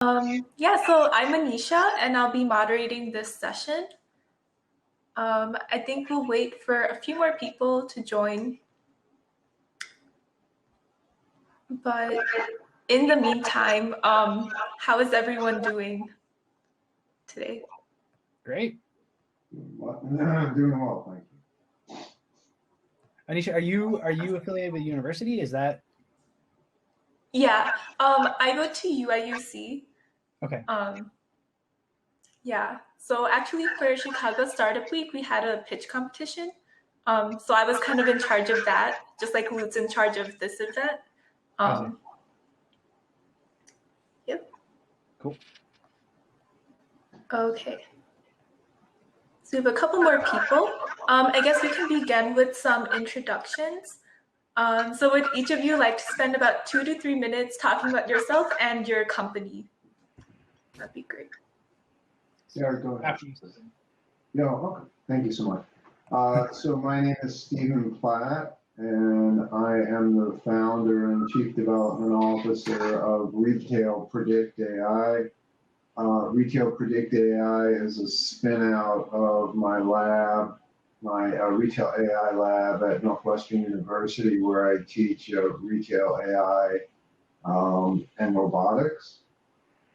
Yeah, so I'm Anisha, and I'll be moderating this session. I think we'll wait for a few more people to join. But in the meantime, how is everyone doing today? Great. Doing well, thank you. Anisha, are you affiliated with university? Is that? Yeah, I go to UIUC. Okay. Yeah, so actually for Chicago Startup Week, we had a pitch competition. So I was kind of in charge of that, just like Luke's in charge of this event. Yep. Cool. Okay. So we have a couple more people. I guess we can begin with some introductions. So would each of you like to spend about 2 to 3 minutes talking about yourself and your company? That'd be great. Yeah, go ahead. After you. Yeah, okay. Thank you so much. So my name is Stephen Platt, and I am the founder and chief development officer of Retail Predict AI. Retail Predict AI is a spin out of my lab, my retail AI lab at Northwestern University, where I teach retail AI and robotics.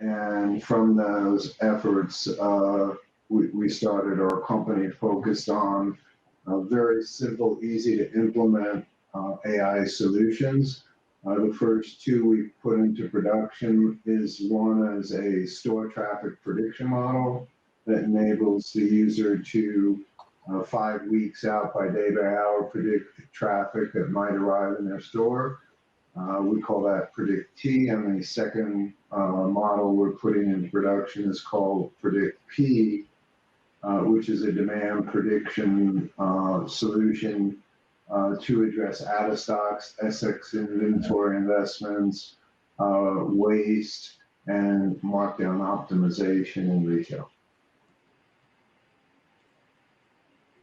And from those efforts, we started our company focused on very simple, easy to implement AI solutions. The first two we put into production is one is a store traffic prediction model that enables the user to 5 weeks out by day by hour predict traffic that might arrive in their store. We call that Predict T, and the second model we're putting into production is called Predict P, which is a demand prediction solution to address out of stocks, SX inventory investments, waste, and markdown optimization in retail.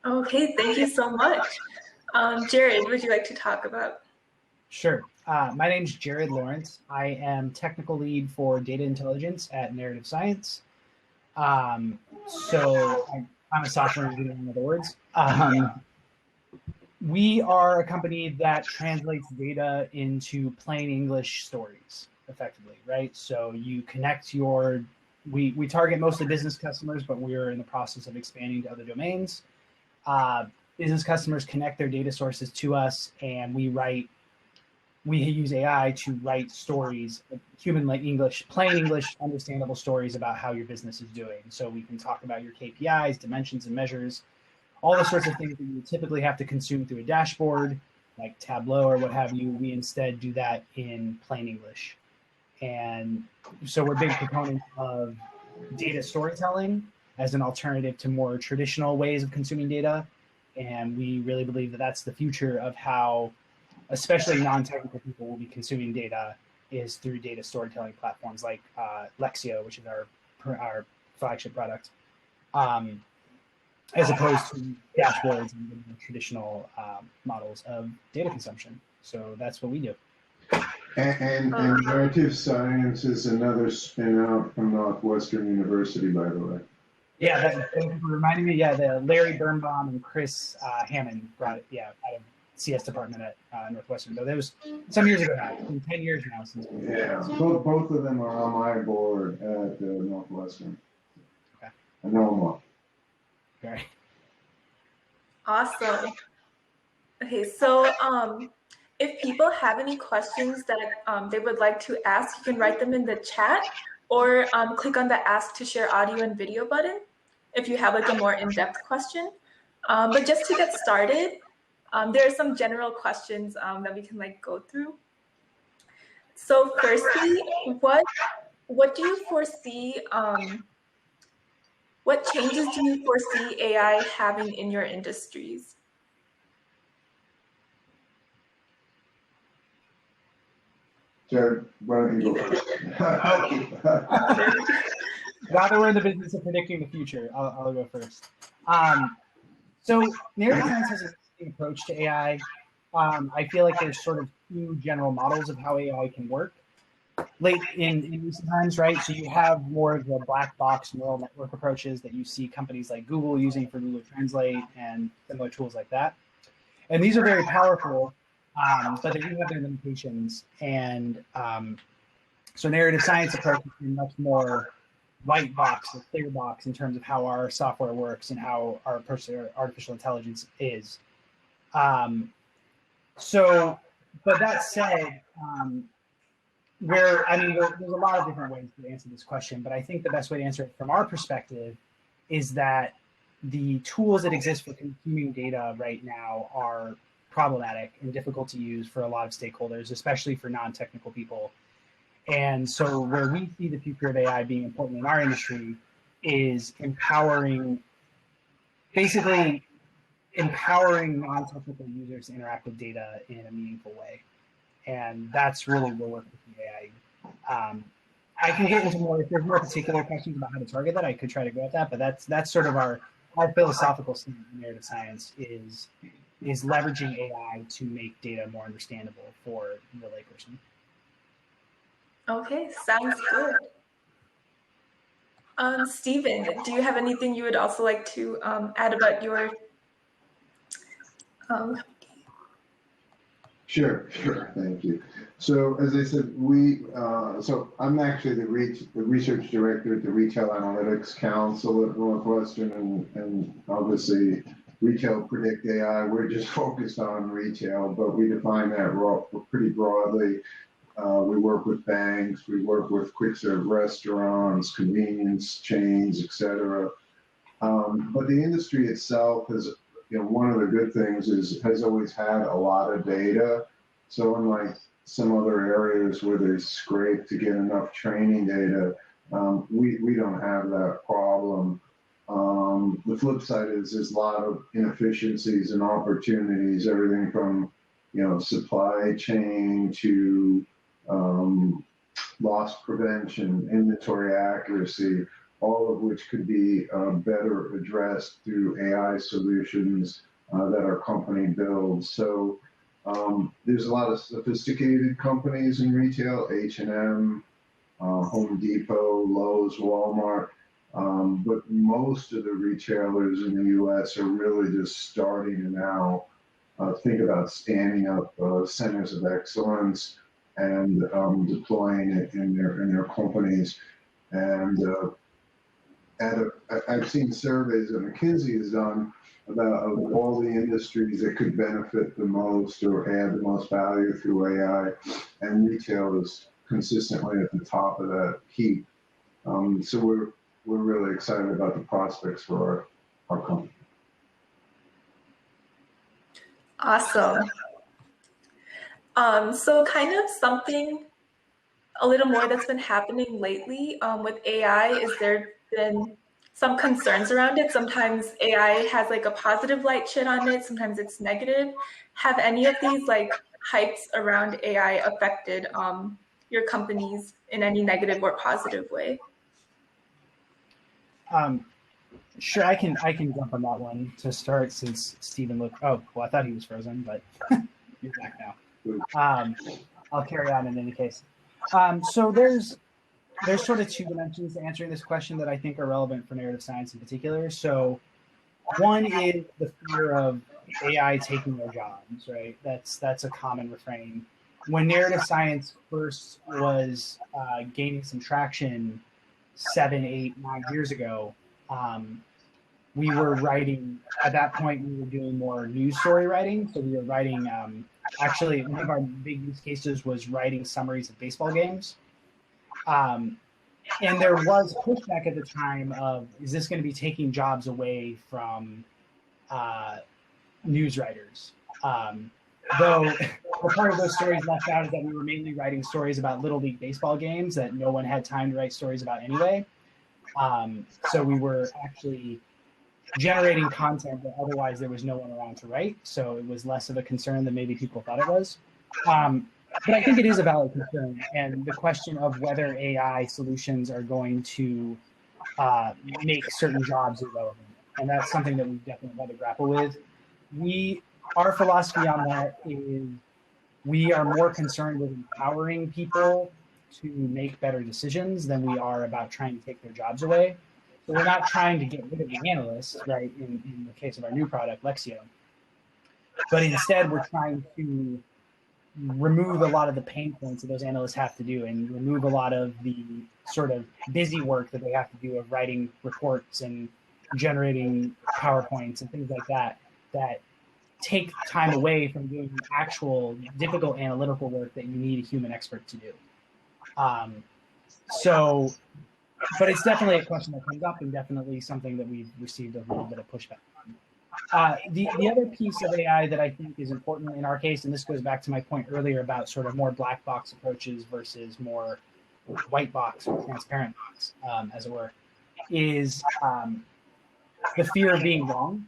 Okay, thank you so much. Jared, would you like to talk about? Sure. My name's Jared Lorince. I am technical lead for data intelligence at Narrative Science. So I'm a software engineer, in other words. We are a company that translates data into plain English stories effectively, right? So you connect we target mostly business customers, but we're in the process of expanding to other domains. Business customers connect their data sources to us, and we use AI to write stories, human like English, plain English, understandable stories about how your business is doing. So we can talk about your KPIs, dimensions and measures, all the sorts of things that you typically have to consume through a dashboard, like Tableau or what have you. We instead do that in plain English. And so we're big proponents of data storytelling as an alternative to more traditional ways of consuming data. And we really believe that that's the future of how especially non-technical people will be consuming data is through data storytelling platforms like Lexio, which is our flagship product, as opposed to dashboards and traditional models of data consumption. So that's what we do. And Narrative Science is another spin-out from Northwestern University, by the way. Yeah, thank you for reminding me. Yeah, the Larry Birnbaum and Chris Hammond brought it, out of CS department at Northwestern. So that was some years ago now. It's been 10 years now since we both of them are on my board at Northwestern. Okay. I know them all. Okay. Awesome. Okay, so if people have any questions that they would like to ask, you can write them in the chat or click on the Ask to Share Audio and Video button if you have like a more in-depth question. But just to get started, there are some general questions that we can like go through. So firstly, what do you foresee, what changes do you foresee AI having in your industries? Jared, why don't you go first? Now that we're in the business of predicting the future, I'll go first. So narrative science has an interesting approach to AI. I feel like there's sort of two general models of how AI can work. late in recent times, right? So you have more of the black box neural network approaches that you see companies like Google using for Google Translate and similar tools like that. And these are very powerful, but they do have their limitations. And so narrative science approach is much more white box or clear box in terms of how our software works and how our approach to artificial intelligence is. But that said, there's a lot of different ways to answer this question, but I think the best way to answer it from our perspective is that the tools that exist for consuming data right now are problematic and difficult to use for a lot of stakeholders, especially for non-technical people. And so where we see the future of AI being important in our industry is basically empowering non-technical users to interact with data in a meaningful way. And that's really the work with the AI. I can get into more, if there's more particular questions about how to target that, I could try to go at that, but that's sort of our philosophical stand in narrative science is leveraging AI to make data more understandable for the layperson. Okay, sounds good. Stephen, do you have anything you would also like to add about your Sure, thank you. So as I said, so I'm actually the research director at the Retail Analytics Council at Northwestern, and obviously Retail Predict AI, we're just focused on retail, but we define that pretty broadly. We work with banks, we work with quick serve restaurants, convenience chains, etc. But the industry itself has, one of the good things has always had a lot of data. So unlike some other areas where they scrape to get enough training data, we don't have that problem. The flip side is there's a lot of inefficiencies and opportunities, everything from supply chain to loss prevention, inventory accuracy, all of which could be better addressed through AI solutions that our company builds. So there's a lot of sophisticated companies in retail, H&M, Home Depot, Lowe's, Walmart, but most of the retailers in the U.S. are really just starting to now think about standing up centers of excellence and deploying it in their companies. And I've seen surveys that McKinsey has done about all the industries that could benefit the most or add the most value through AI, and retail is consistently at the top of that heap. So we're really excited about the prospects for our company. Awesome. So kind of something a little more that's been happening lately with AI is there been some concerns around it. Sometimes AI has like a positive light shed on it, sometimes it's negative. Have any of these like hypes around AI affected your companies in any negative or positive way? Sure, I can jump on that one to start, since Stephen looked. Oh, well, I thought he was frozen, but you're back now. I'll carry on in any case. So there's sort of two dimensions to answering this question that I think are relevant for narrative science in particular. So one is the fear of AI taking their jobs, right? That's a common refrain. When narrative science first was gaining some traction 7, 8, 9 years ago, we were writing, at that point, we were doing more news story writing. So we were writing, actually, one of our big use cases was writing summaries of baseball games. And there was pushback at the time of, is this going to be taking jobs away from news writers? Though the part of those stories left out is that we were mainly writing stories about Little League baseball games that no one had time to write stories about anyway. So we were actually generating content that otherwise there was no one around to write. So it was less of a concern than maybe people thought it was. But I think it is a valid concern. And the question of whether AI solutions are going to make certain jobs irrelevant. And that's something that we definitely had to grapple with. Our philosophy on that is we are more concerned with empowering people to make better decisions than we are about trying to take their jobs away. So we're not trying to get rid of the analysts, right, in the case of our new product, Lexio. But instead, we're trying to remove a lot of the pain points that those analysts have to do and remove a lot of the sort of busy work that they have to do of writing reports and generating PowerPoints and things like that, that take time away from doing actual difficult analytical work that you need a human expert to do. But it's definitely a question that comes up and definitely something that we've received a little bit of pushback on. The other piece of AI that I think is important in our case, and this goes back to my point earlier about sort of more black box approaches versus more white box or transparent box, as it were, is the fear of being wrong.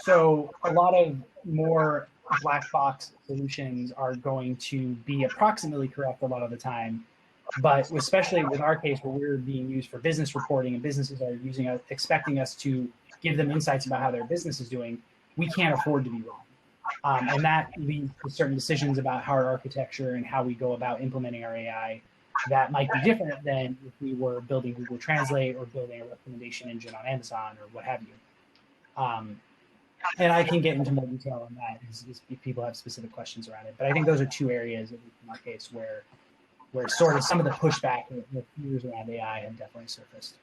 So a lot of more black box solutions are going to be approximately correct a lot of the time, but especially with our case where we're being used for business reporting and businesses are using us, expecting us to give them insights about how their business is doing, we can't afford to be wrong. And that leads to certain decisions about how our architecture and how we go about implementing our AI that might be different than if we were building Google Translate or building a recommendation engine on Amazon or what have you. And I can get into more detail on that if people have specific questions around it. But I think those are two areas, at least in our case, where sort of some of the pushback and the fears around AI have definitely surfaced.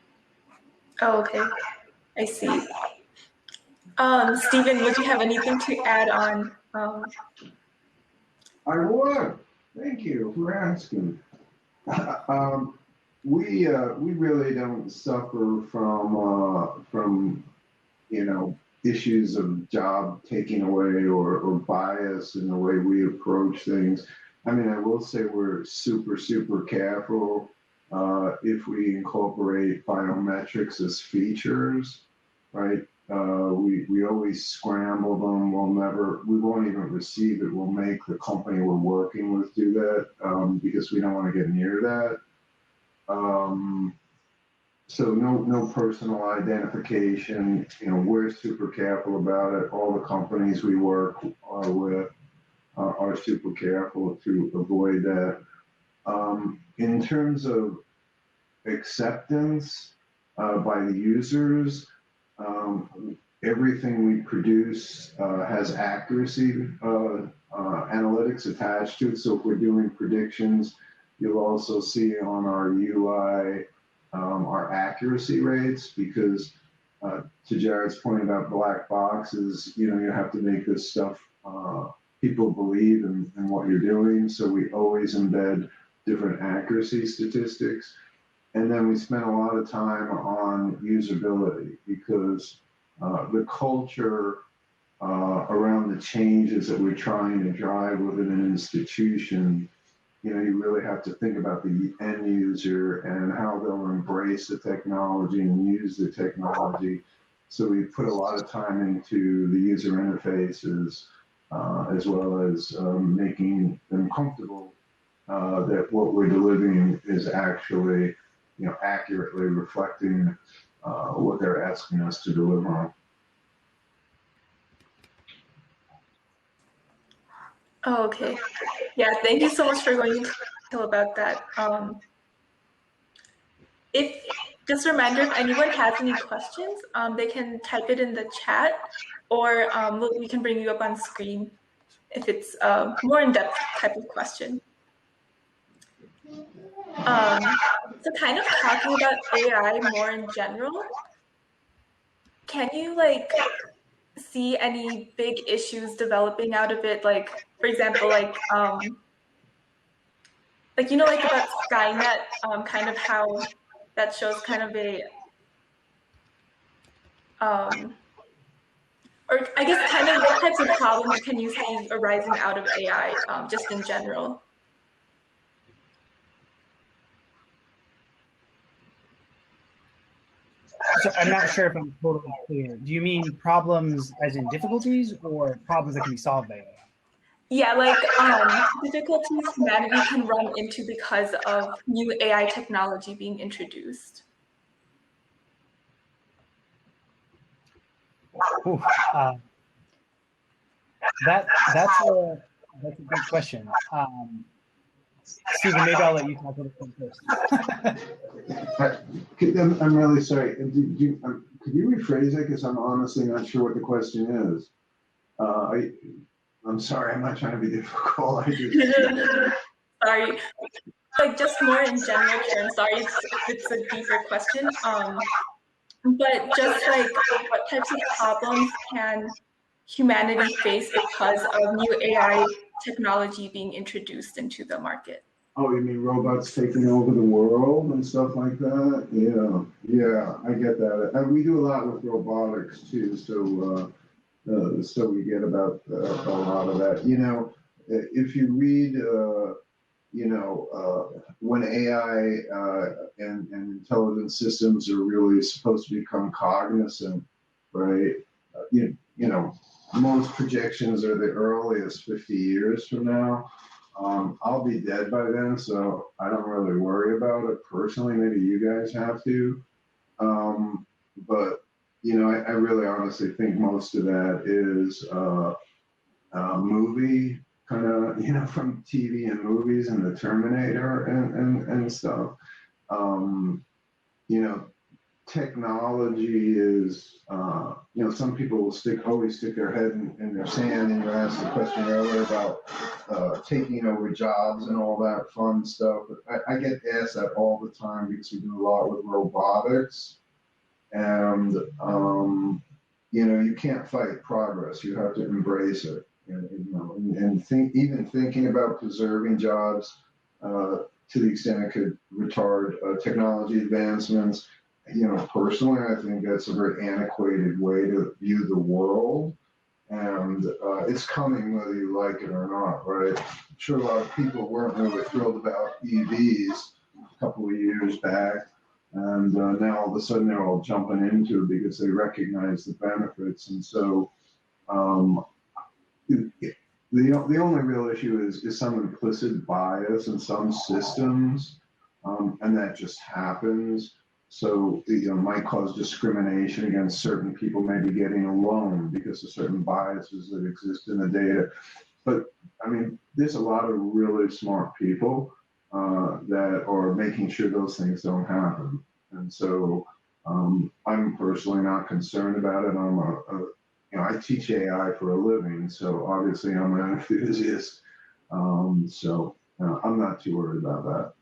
Oh, okay. I see. Stephen, would you have anything to add on? I would. Thank you for asking. We really don't suffer from issues of job taking away or bias in the way we approach things. I mean, I will say we're super, super careful if we incorporate biometrics as features, right? We always scramble them. We won't even receive it. We'll make the company we're working with do that because we don't want to get near that. So no personal identification. We're super careful about it. All the companies we work with are super careful to avoid that. In terms of acceptance by the users, everything we produce has accuracy analytics attached to it. So if we're doing predictions, you'll also see on our UI our accuracy rates, because to Jared's point about black boxes, you have to make this stuff people believe in what you're doing. So we always embed different accuracy statistics. And then we spend a lot of time on usability, because the culture around the changes that we're trying to drive within an institution, you really have to think about the end user and how they'll embrace the technology and use the technology. So we put a lot of time into the user interfaces, as well as making them comfortable that what we're delivering is actually, accurately reflecting what they're asking us to deliver on. Oh, okay. Yeah, thank you so much for going into detail about that. Just a reminder, if anyone has any questions, they can type it in the chat, or we can bring you up on screen if it's a more in-depth type of question. So kind of talking about AI more in general, can you see any big issues developing out of it? Like, for example, about Skynet, kind of how that shows kind of a, or I guess kind of what types of problems can you see arising out of AI, just in general? So I'm not sure if I'm totally clear. Do you mean problems as in difficulties, or problems that can be solved by AI? Yeah, difficulties humanity can run into because of new AI technology being introduced. Ooh, that's a good question. Stephen, maybe I'll let you talk about it first. I'm really sorry. Could you rephrase that? Because I'm honestly not sure what the question is. I'm sorry. I'm not trying to be difficult. Sorry. Like just more in general terms. Sorry if it's a deeper question. But just like what types of problems can humanity face because of new AI technology being introduced into the market? Oh, you mean robots taking over the world and stuff like that? Yeah, I get that. And we do a lot with robotics too, so we get about a lot of that. If you read, when AI and intelligent systems are really supposed to become cognizant, right? Most projections are the earliest 50 years from now. I'll be dead by then, so I don't really worry about it personally. Maybe you guys have to. But, I really honestly think most of that is movie kind of, from TV and movies and the Terminator and stuff. Technology is, some people will always stick their head in their sand, and you asked the question earlier about taking over jobs and all that fun stuff. I get asked that all the time because we do a lot with robotics, and you can't fight progress. You have to embrace it, and even thinking about preserving jobs to the extent it could retard technology advancements. Personally, I think that's a very antiquated way to view the world, and it's coming whether you like it or not, right? I'm sure a lot of people weren't really thrilled about EVs a couple of years back, and now all of a sudden they're all jumping into it because they recognize the benefits, and so the only real issue is some implicit bias in some systems, and that just happens. So, might cause discrimination against certain people maybe getting a loan because of certain biases that exist in the data. But, there's a lot of really smart people that are making sure those things don't happen. And so I'm personally not concerned about it. I teach AI for a living, so obviously I'm an enthusiast. So I'm not too worried about that.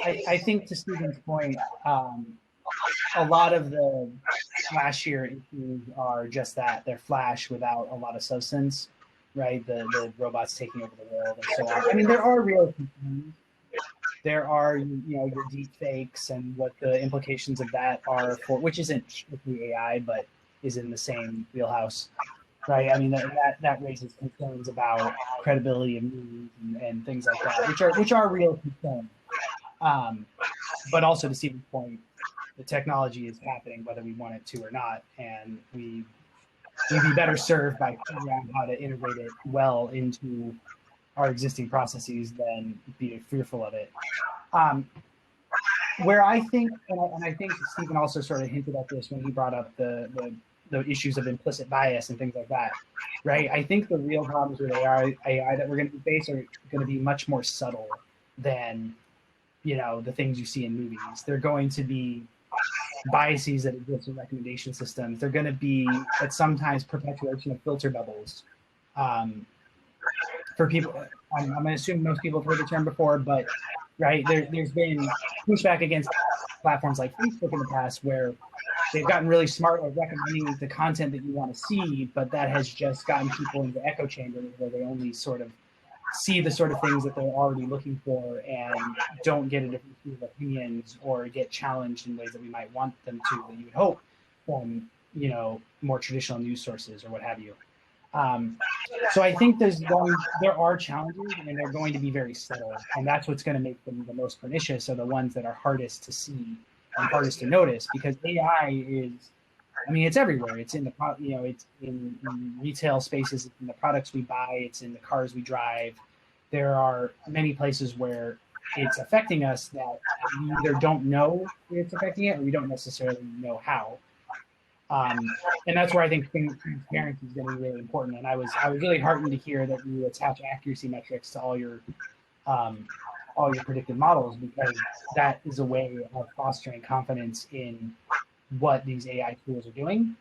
I think to Stephen's point, a lot of the flashier issues are just that. They're flash without a lot of substance, right? The robots taking over the world and so on. There are real concerns. There are, your deep fakes and what the implications of that are for, which isn't strictly AI, but is in the same wheelhouse, right? That raises concerns about credibility of news and things like that, which are real concerns. But also to Stephen's point, the technology is happening whether we want it to or not, and we'd be better served by figuring out how to integrate it well into our existing processes than be fearful of it. Where I think, and I think Stephen also sort of hinted at this when he brought up the issues of implicit bias and things like that, right? I think the real problems with AI that we're going to face are going to be much more subtle than the things you see in movies. They're going to be biases that exist in recommendation systems. They're going to be at sometimes perpetuation of filter bubbles. For people, I'm going to assume most people have heard the term before, but right, there's been pushback against platforms like Facebook in the past where they've gotten really smart at recommending the content that you want to see, but that has just gotten people into echo chambers where they only sort of see the sort of things that they're already looking for and don't get a different view of opinions or get challenged in ways that we might want them to, that you would hope from, more traditional news sources or what have you. So I think there are challenges, and they're going to be very subtle, and that's what's going to make them the most pernicious, are the ones that are hardest to see and hardest to notice, because AI is, it's everywhere. It's in it's in retail spaces, it's in the products we buy, it's in the cars we drive. There are many places where it's affecting us that we either don't know it's affecting it or we don't necessarily know how. And that's where I think transparency is going to be really important. And I was really heartened to hear that you attach accuracy metrics to all your predictive models, because that is a way of fostering confidence in what these AI tools are doing.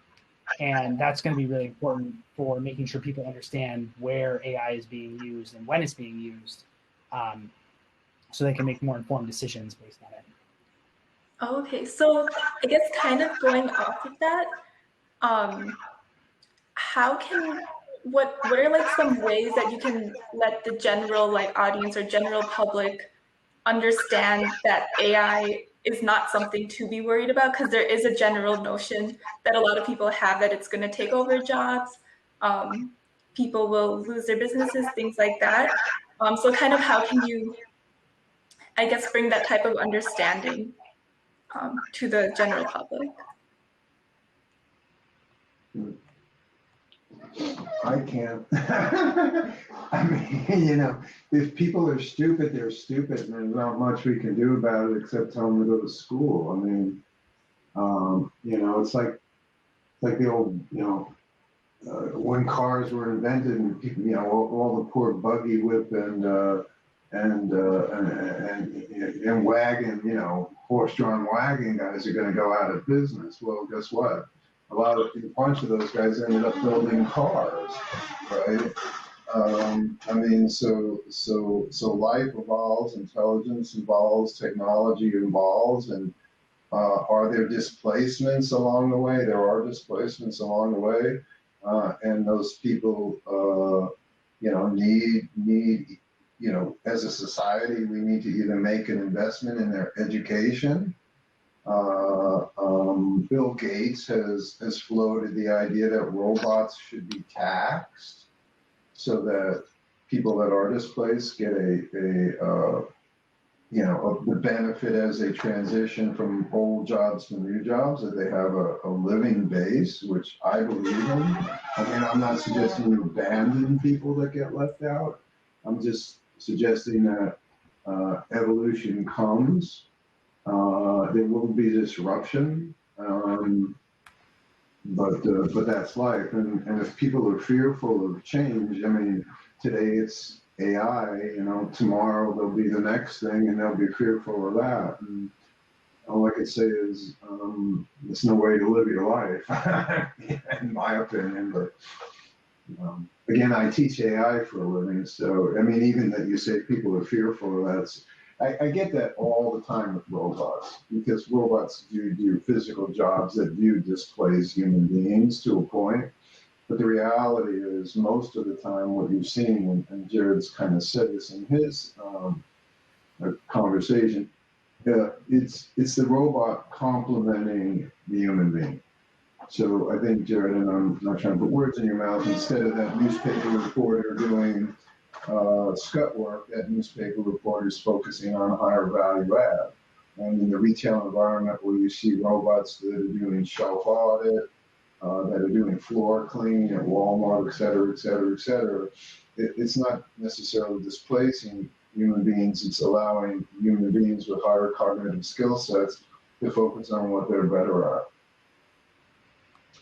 And that's going to be really important for making sure people understand where AI is being used and when it's being used, so they can make more informed decisions based on it. Okay, so I guess kind of going off of that, what are like some ways that you can let the general like audience or general public understand that AI is not something to be worried about? Because there is a general notion that a lot of people have that it's going to take over jobs, people will lose their businesses, things like that. So kind of how can you, I guess, bring that type of understanding to the general public? I can't. I mean, if people are stupid, they're stupid, and there's not much we can do about it except tell them to go to school. I mean, it's like the old, when cars were invented, and people, all the poor buggy whip and wagon, horse-drawn wagon guys are going to go out of business. Well, guess what? A bunch of those guys ended up building cars, right? I mean, so life evolves, intelligence evolves, technology evolves, and are there displacements along the way? There are displacements along the way, and those people, need, as a society, we need to either make an investment in their education. Bill Gates has floated the idea that robots should be taxed so that people that are displaced get the benefit as they transition from old jobs to new jobs, that they have a living base, which I believe in. I mean, I'm not suggesting you abandon people that get left out. I'm just suggesting that evolution comes. There will be disruption, but that's life. And if people are fearful of change, I mean, today it's AI, tomorrow there'll be the next thing, and they'll be fearful of that. And all I can say is, it's no way to live your life, in my opinion. But again, I teach AI for a living, so I mean, even that you say people are fearful of that. I get that all the time with robots, because robots do physical jobs that do displace human beings to a point. But the reality is, most of the time, what you've seen, and Jared's kind of said this in his conversation, it's the robot complementing the human being. So I think, Jared, and I'm not trying to put words in your mouth, instead of that newspaper reporter doing scut work, that newspaper reporter is focusing on higher value add. And in the retail environment, where you see robots that are doing shelf audit, that are doing floor cleaning at Walmart, et cetera, et cetera, et cetera, it's not necessarily displacing human beings. It's allowing human beings with higher cognitive skill sets to focus on what they're better at,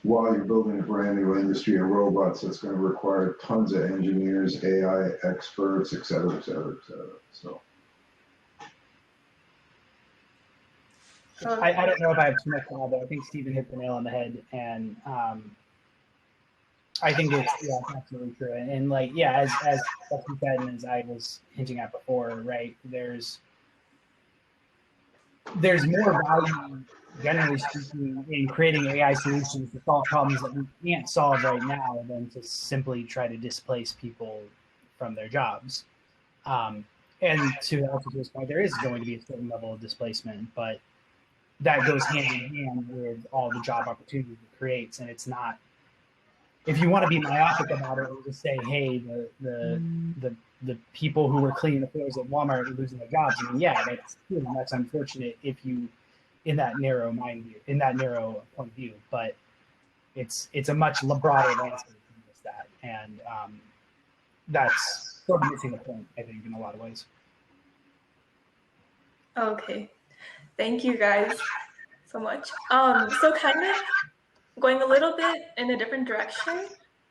while you're building a brand new industry of robots that's going to require tons of engineers, AI experts, et cetera, et cetera, et cetera. So I don't know if I have too much to add, but I think Stephen hit the nail on the head, and I think it's absolutely true. And like, as you said, and as I was hinting at before, right? There's more value, generally speaking, in creating AI solutions to solve problems that we can't solve right now than to simply try to displace people from their jobs. And to also this point, there is going to be a certain level of displacement, but that goes hand in hand with all the job opportunities it creates. And it's not, if you want to be myopic about it and just say, hey, the people who were cleaning the floors at Walmart are losing their jobs. I mean, that's true, and that's unfortunate if you, in that narrow point of view. But it's a much broader landscape than just that, and that's sort of missing the point, I think, in a lot of ways. Okay, thank you guys so much. So kind of going a little bit in a different direction,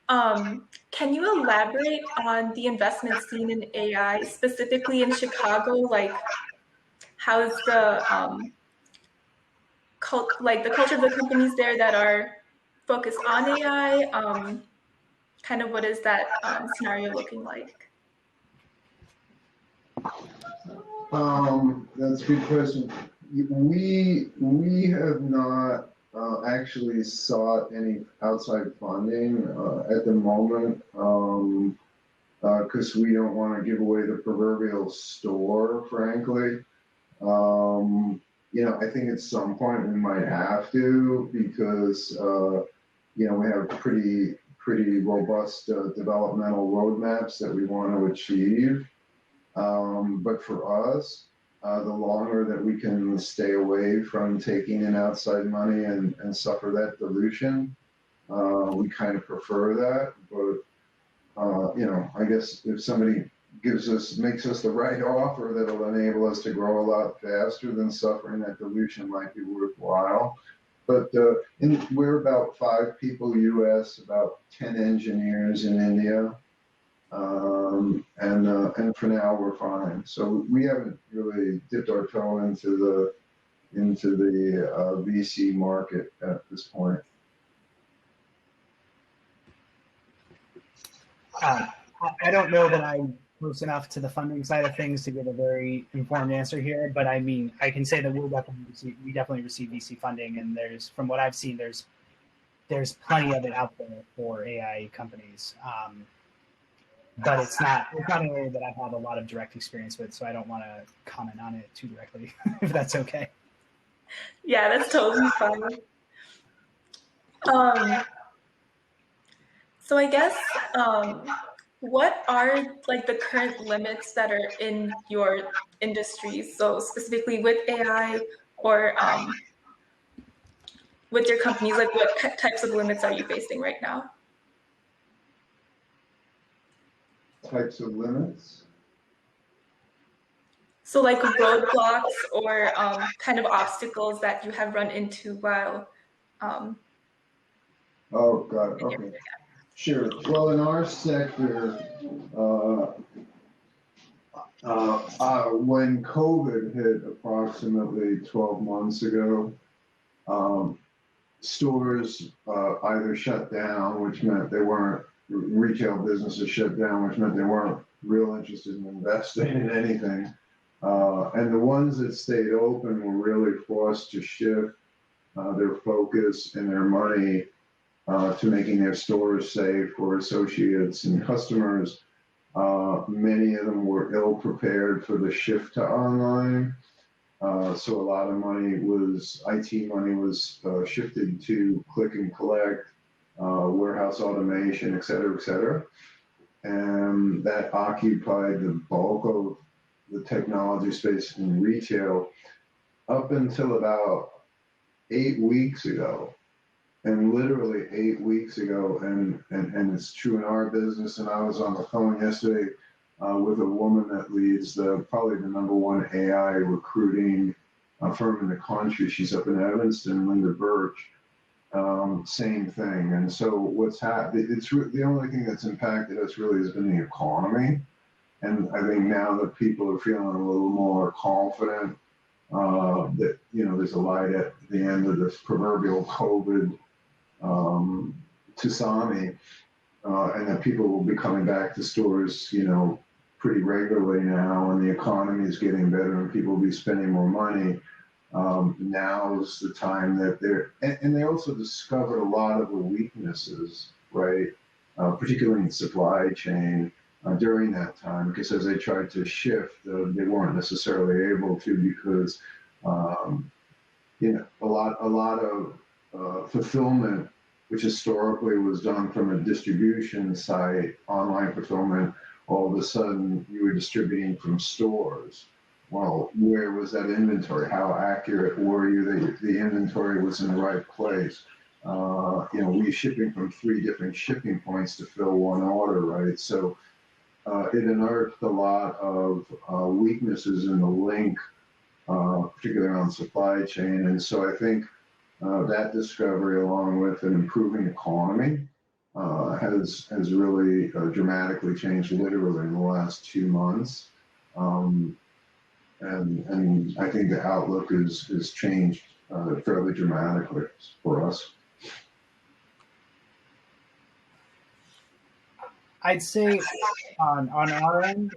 can you elaborate on the investment seen in AI, specifically in Chicago? Like, how is the culture of the companies there that are focused on AI? Kind of what is that scenario looking like? That's a good question. We have not actually sought any outside funding at the moment because we don't want to give away the proverbial store, frankly. I think at some point we might have to because we have pretty robust developmental roadmaps that we want to achieve. But for us, the longer that we can stay away from taking in outside money and suffer that dilution, we kind of prefer that. But I guess if somebody makes us the right offer that'll enable us to grow a lot faster, than suffering that dilution might be worthwhile. But we're about 5 people US, about 10 engineers in India. And for now we're fine. So we haven't really dipped our toe into the VC market at this point. I don't know that I'm close enough to the funding side of things to give a very informed answer here, but I mean, I can say that we definitely receive VC funding, and from what I've seen, there's plenty of it out there for AI companies. But it's not an area that I've had a lot of direct experience with, so I don't want to comment on it too directly, if that's okay. Yeah, that's totally fine. So I guess, what are like the current limits that are in your industry? So specifically with AI or with your companies, like what types of limits are you facing right now? Types of limits? So like roadblocks or kind of obstacles that you have run into while Oh, God, okay. Sure. Well, in our sector, when COVID hit approximately 12 months ago, stores either shut down, which meant retail businesses shut down, which meant they weren't real interested in investing in anything. And the ones that stayed open were really forced to shift their focus and their money to making their stores safe for associates and customers. Many of them were ill prepared for the shift to online. So a lot of IT money was shifted to click and collect, warehouse automation, et cetera, and that occupied the bulk of the technology space in retail up until about 8 weeks ago. And literally 8 weeks ago, and it's true in our business, and I was on the phone yesterday with a woman that leads probably the #1 AI recruiting firm in the country. She's up in Evanston, Linda Birch. Same thing. And so what's happened, the only thing that's impacted us really has been the economy. And I think now that people are feeling a little more confident that, there's a light at the end of this proverbial COVID tsunami, and that people will be coming back to stores, pretty regularly now, and the economy is getting better and people will be spending more money. Now's the time that and they also discovered a lot of the weaknesses, right? Particularly in supply chain during that time, because as they tried to shift, they weren't necessarily able to because, a lot of fulfillment, which historically was done from a distribution site, online fulfillment, all of a sudden you were distributing from stores. Well, where was that inventory? How accurate were you that the inventory was in the right place? We shipping from 3 different shipping points to fill one order, right? So it unearthed a lot of weaknesses in the link, particularly on supply chain. And so I think That discovery, along with an improving economy, has really dramatically changed literally in the last 2 months. And I think the outlook has changed fairly dramatically for us. I'd say on our end,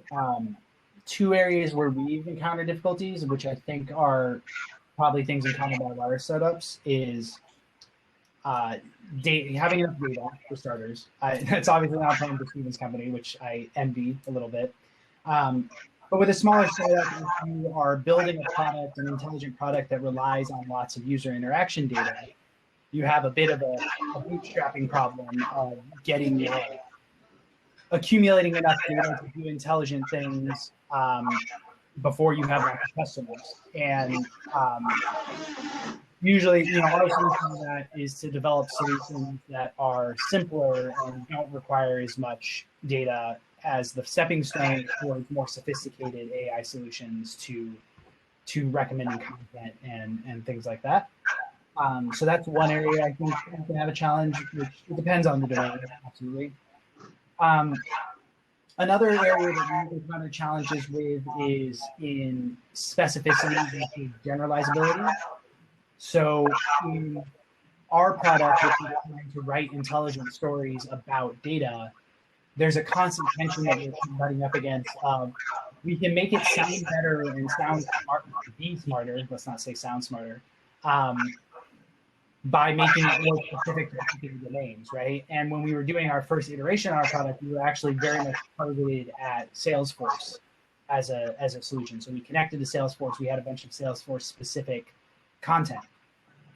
two areas where we've encountered difficulties, which I think are probably things encountered by a lot of startups, is having enough data, for starters. That's obviously not a problem for Steven's company, which I envy a little bit. But with a smaller startup, if you are building a product, an intelligent product that relies on lots of user interaction data, you have a bit of a bootstrapping problem of accumulating enough data to do intelligent things before you have lots of customers. And usually, our solution to that is to develop solutions that are simpler and don't require as much data as the stepping stone towards more sophisticated AI solutions to recommending content and things like that. So that's one area I think you can have a challenge, which it depends on the domain, absolutely. Another area that we encounter challenges with is in specificity versus generalizability. So in our product, which is trying to write intelligent stories about data, there's a constant tension that we're butting up against. We can make it sound better and sound smart, be smarter, let's not say sound smarter, by making it more specific to particular domains, right? And when we were doing our first iteration on our product, we were actually very much targeted at Salesforce as a solution. So we connected to Salesforce. We had a bunch of Salesforce specific content.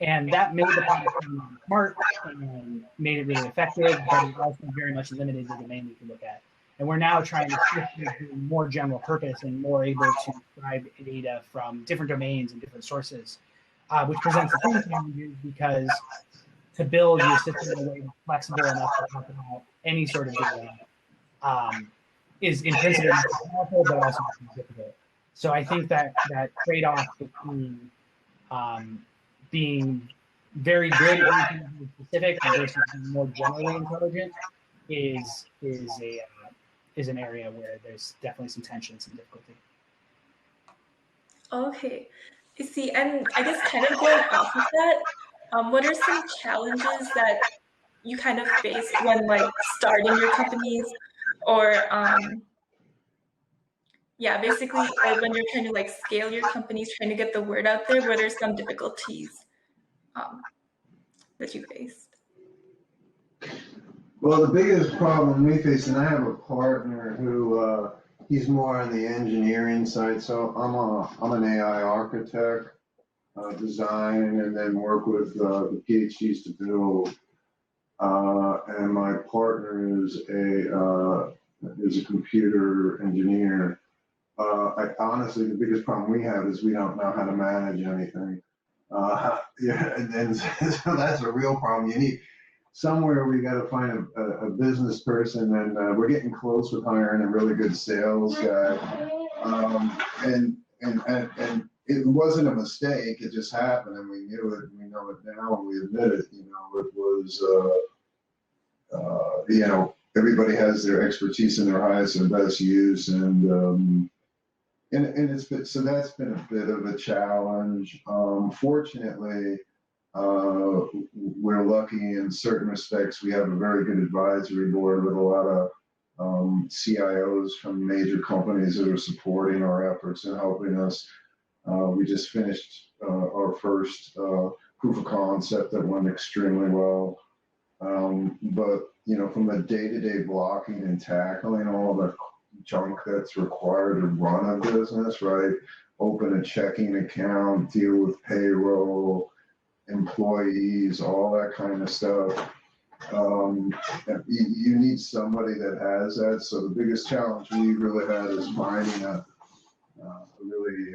And that made the product smart and made it really effective, but it also very much limited the domain we could look at. And we're now trying to shift to more general purpose and more able to derive data from different domains and different sources, which presents the same challenges because to build your system in a way that's flexible enough to talk about any sort of data is in principle powerful, but also difficult. So I think that trade-off between being very good at anything specific versus being more generally intelligent is an area where there's definitely some tension, some difficulty. Okay, I see. And I guess kind of going off of that, what are some challenges that you kind of face when starting your companies, or yeah, basically when you're trying to scale your companies, trying to get the word out there? What are some difficulties that you faced? Well, the biggest problem we face, and I have a partner who he's more on the engineering side. So I'm an AI architect, design, and then work with the PhDs to build. And my partner is a computer engineer. Honestly, the biggest problem we have is we don't know how to manage anything. Yeah, and so that's a real problem. You need somewhere we got to find a business person, and we're getting close with hiring a really good sales guy. And it wasn't a mistake; it just happened, and we knew it. We know it now, and we admit it. It was. Everybody has their expertise in their highest and best use, and it's been, so that's been a bit of a challenge. Fortunately, we're lucky in certain respects. We have a very good advisory board with a lot of CIOs from major companies that are supporting our efforts and helping us. We just finished our first proof of concept that went extremely well. But from a day-to-day blocking and tackling all the junk that's required to run a business, right? Open a checking account, deal with payroll, employees, all that kind of stuff. You need somebody that has that. So the biggest challenge we really had is finding a really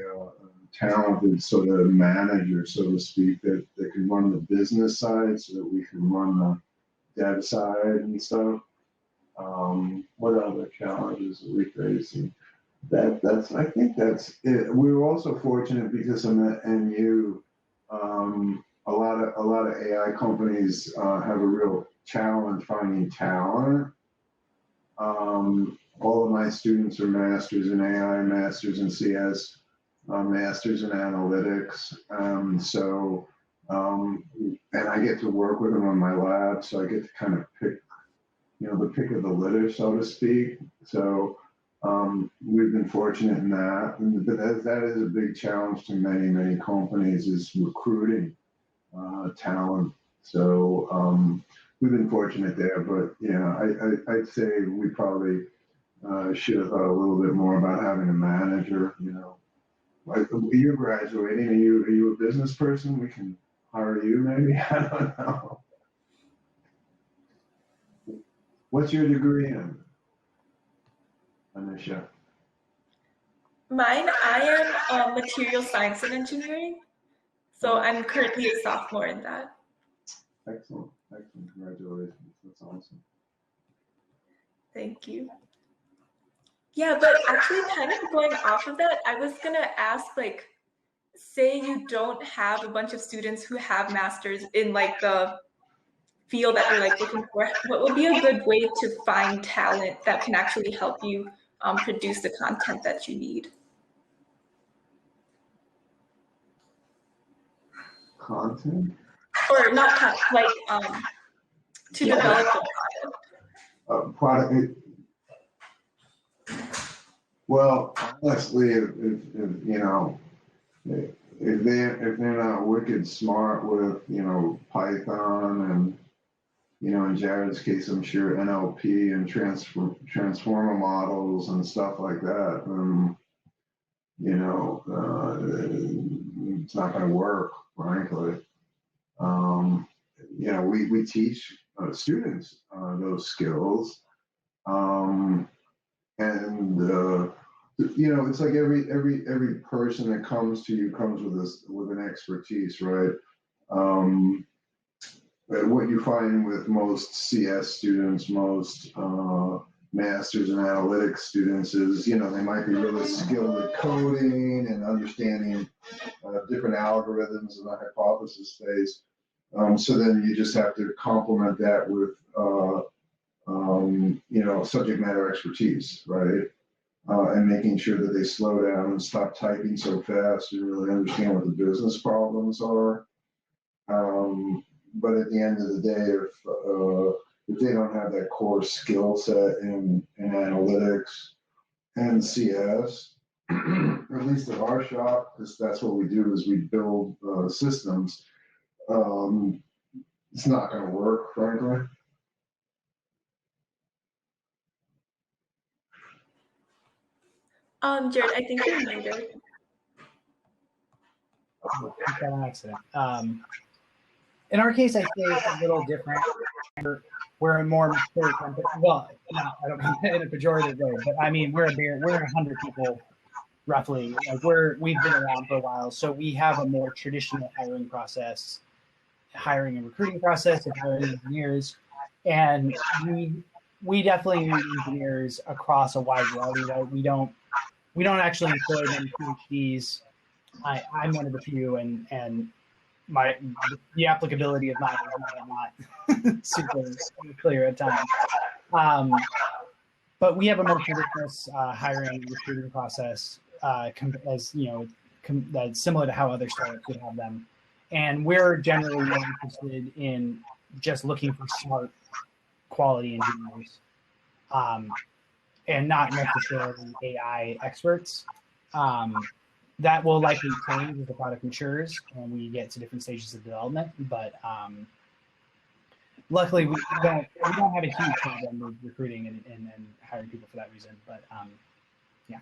talented sort of manager, so to speak, that can run the business side so that we can run the dev side and stuff. What other challenges are we facing? I think that's it. We were also fortunate because I'm at NU. a lot of AI companies have a real challenge finding talent. All of my students are masters in AI, masters in CS, masters in analytics. And I get to work with them on my lab, so I get to kind of pick, the pick of the litter, so to speak. So we've been fortunate in that. But that is a big challenge to many companies, is recruiting talent. So we've been fortunate there, but I'd say we probably should have thought a little bit more about having a manager. Like, you're graduating. Are you a business person? We can hire you, maybe. I don't know. What's your degree in, Anisha? Mine, I am material science and engineering. So I'm currently a sophomore in that. Excellent. Congratulations. That's awesome. Thank you. Yeah, but actually kind of going off of that, I was going to ask, like, say you don't have a bunch of students who have masters in like the field that you're like looking for, what would be a good way to find talent that can actually help you produce the content that you need? Content? Or not content, like to develop the Product. Well, honestly, if they're not wicked smart with Python and in Jared's case, I'm sure NLP and transformer models and stuff like that, it's not going to work, frankly. We teach students those skills, and it's like every person that comes to you comes with an expertise, right? What you find with most CS students, most masters in analytics students is, they might be really skilled at coding and understanding different algorithms in the hypothesis phase. So then you just have to complement that with, subject matter expertise, right? And making sure that they slow down and stop typing so fast and really understand what the business problems are. But at the end of the day, if they don't have that core skill set in analytics and CS, at least at our shop, because that's what we do, is we build systems, it's not going to work, frankly. Jared, I think you're muted. An accident. In our case, I say it's a little different. We're a more mature company. Well, no, I don't mean in a pejorative way, but I mean we're 100 people roughly. Like we've been around for a while, so we have a more traditional hiring and recruiting process of hiring engineers, and we definitely need engineers across a wide variety. Right? We don't actually employ many PhDs. I'm one of the few, and the applicability of mine is not super clear at times. But we have a more traditional hiring and recruiting process, as that's similar to how other startups would have them. And we're generally more interested in just looking for smart, quality engineers, and not necessarily AI experts. That will likely change as the product matures and we get to different stages of development. But luckily, we don't have a huge problem with recruiting and hiring people for that reason. But yeah.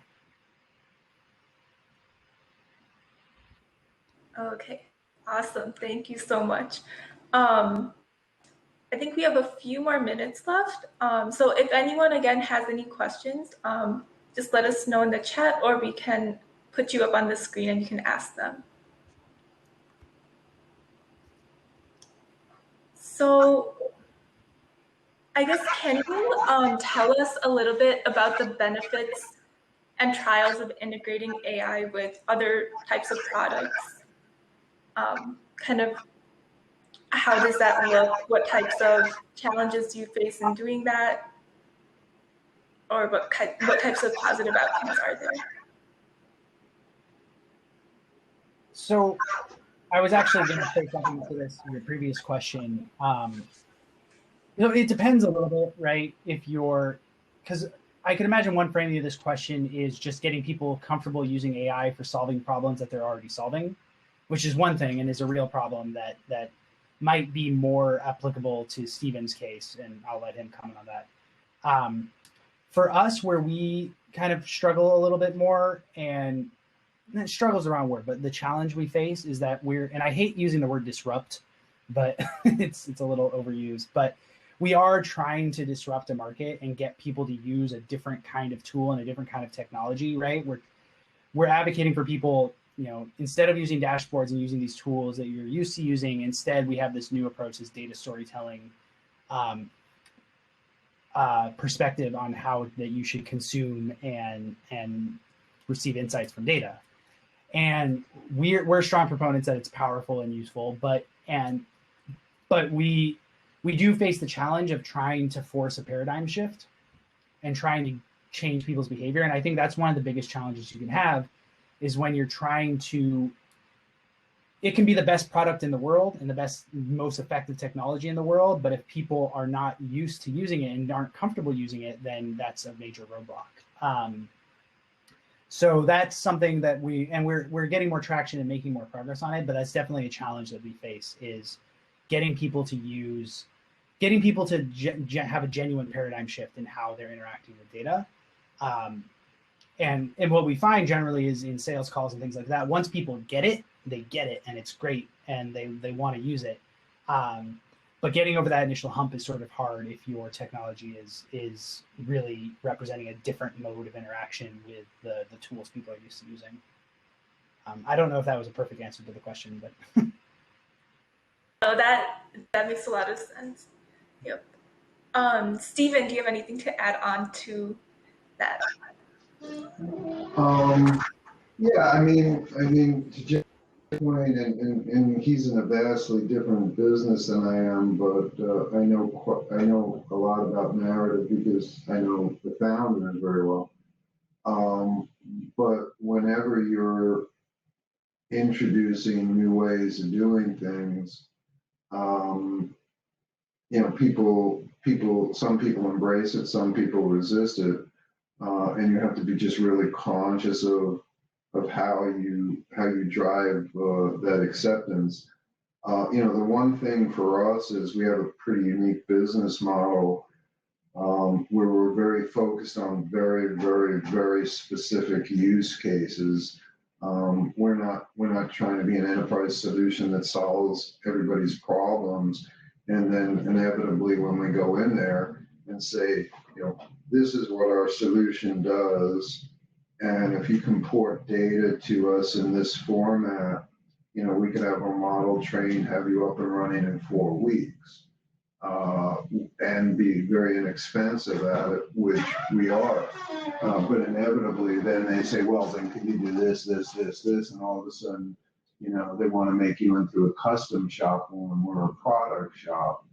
Okay, awesome. Thank you so much. I think we have a few more minutes left. So if anyone, again, has any questions, just let us know in the chat, or we can put you up on the screen and you can ask them. So I guess, can you tell us a little bit about the benefits and trials of integrating AI with other types of products? Kind of how does that look? What types of challenges do you face in doing that? Or what types of positive outcomes are there? So I was actually going to say something to this in your previous question. It depends a little bit, right? Because I can imagine one framing of this question is just getting people comfortable using AI for solving problems that they're already solving, which is one thing and is a real problem that might be more applicable to Stephen's case, and I'll let him comment on that. For us, where we kind of struggle a little bit more, and struggle's the wrong word, but the challenge we face is that and I hate using the word disrupt, but it's a little overused, but we are trying to disrupt a market and get people to use a different kind of tool and a different kind of technology, right? We're advocating for people, instead of using dashboards and using these tools that you're used to using, instead we have this new approach, this data storytelling perspective on how that you should consume and receive insights from data. And we're strong proponents that it's powerful and useful, but we do face the challenge of trying to force a paradigm shift and trying to change people's behavior. And I think that's one of the biggest challenges you can have is when you're trying to, it can be the best product in the world and the best, most effective technology in the world, but if people are not used to using it and aren't comfortable using it, then that's a major roadblock. So that's something that we're getting more traction and making more progress on it, but that's definitely a challenge that we face is getting people to have a genuine paradigm shift in how they're interacting with data. And what we find generally is in sales calls and things like that, once people get it, they get it and it's great and they want to use it. But getting over that initial hump is sort of hard if your technology is really representing a different mode of interaction with the tools people are used to using. I don't know if that was a perfect answer to the question, but. Oh, that makes a lot of sense. Yep. Stephen, do you have anything to add on to that? Yeah, I mean, to Jeff's point, and he's in a vastly different business than I am, but I know a lot about narrative because I know the founder very well. But whenever you're introducing new ways of doing things, some people embrace it, some people resist it, and you have to be just really conscious of how you drive that acceptance. The one thing for us is we have a pretty unique business model where we're very focused on very, very, very specific use cases. We're not trying to be an enterprise solution that solves everybody's problems. And then inevitably when we go in there and say, this is what our solution does, and if you comport data to us in this format, we could have a model trained, have you up and running in 4 weeks, and be very inexpensive at it, which we are. But inevitably then they say, well, then can you do this, this, this, this, and all of a sudden, they want to make you into a custom shop when we're a product shop.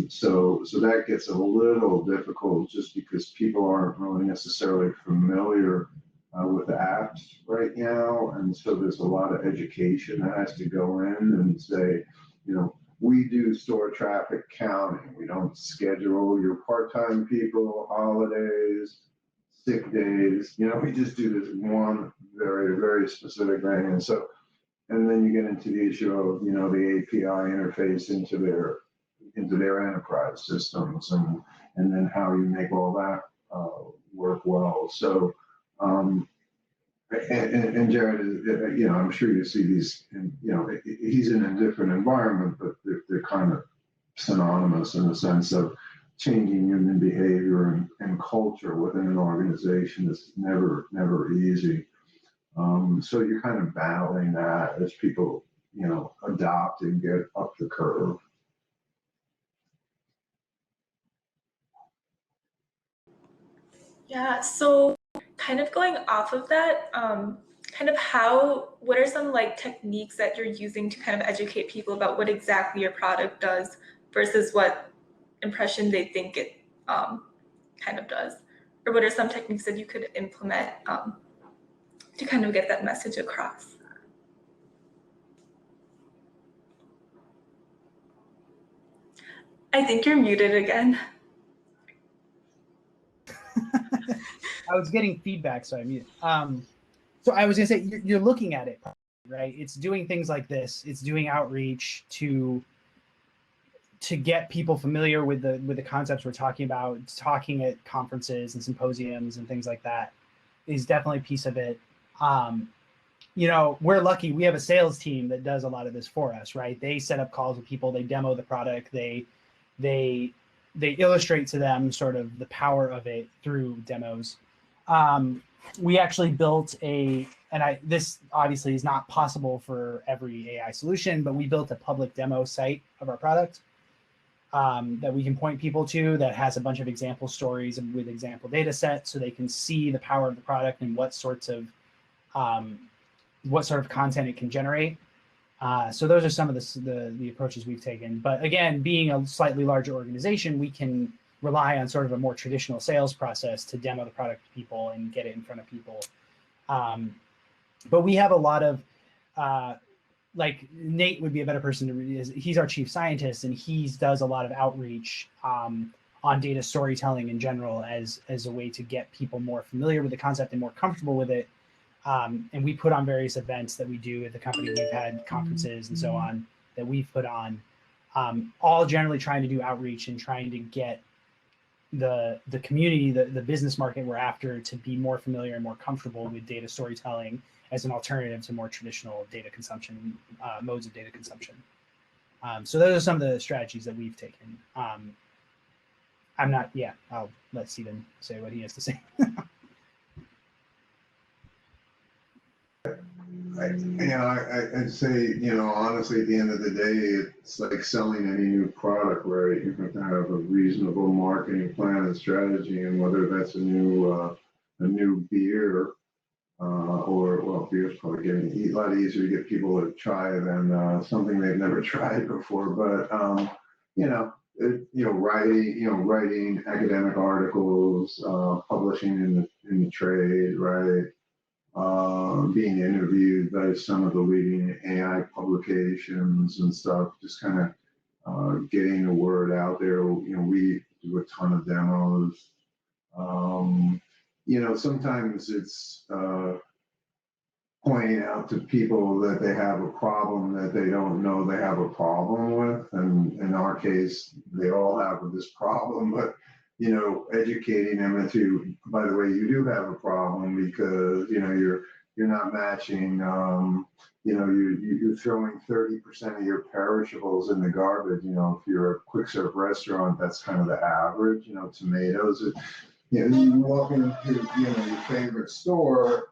So that gets a little difficult just because people aren't really necessarily familiar with the apps right now. And so there's a lot of education that has to go in and say, we do store traffic counting. We don't schedule your part-time people, holidays, sick days. We just do this one very, very specific thing. And then you get into the issue of, the API interface into their enterprise systems and then how you make all that work well. So, and Jared, I'm sure you see these, he's in a different environment, but they're kind of synonymous in the sense of changing human behavior and culture within an organization is never easy. So you're kind of battling that as people, adopt and get up the curve. Yeah, so kind of going off of that, kind of what are some like techniques that you're using to kind of educate people about what exactly your product does versus what impression they think it kind of does? Or what are some techniques that you could implement to kind of get that message across? I think you're muted again. I was getting feedback, so I muted. So I was gonna say, you're looking at it, right? It's doing things like this. It's doing outreach to get people familiar with the concepts we're talking about. It's talking at conferences and symposiums and things like that is definitely a piece of it. You know, we're lucky. We have a sales team that does a lot of this for us, right? They set up calls with people. They demo the product. They illustrate to them sort of the power of it through demos. We actually built this obviously is not possible for every AI solution, but we built a public demo site of our product that we can point people to that has a bunch of example stories with example data sets so they can see the power of the product and what sort of content it can generate. So those are some of the approaches we've taken. But again, being a slightly larger organization, we can rely on sort of a more traditional sales process to demo the product to people and get it in front of people. But we have a lot of, like Nate would be a better person to, he's our chief scientist, and he does a lot of outreach on data storytelling in general as a way to get people more familiar with the concept and more comfortable with it. And we put on various events that we do at the company. We've had conferences and so on that we've put on, all generally trying to do outreach and trying to get the community, the business market we're after, to be more familiar and more comfortable with data storytelling as an alternative to more traditional data consumption, modes of data consumption. So those are some of the strategies that we've taken. I'll let Stephen say what he has to say. I'd say, honestly, at the end of the day, it's like selling any new product, right? You have to have a reasonable marketing plan and strategy, and whether that's a new beer, beer's probably getting a lot easier to get people to try than something they've never tried before. But writing academic articles, publishing in the trade, right? Being interviewed by some of the leading AI publications and stuff, just kind of getting the word out there. We do a ton of demos. Sometimes it's pointing out to people that they have a problem that they don't know they have a problem with. And in our case, they all have this problem, but educating them into, by the way, you do have a problem because, you're not matching, you're throwing 30% of your perishables in the garbage. If you're a quick serve restaurant, that's kind of the average. Tomatoes, you walk into, your favorite store,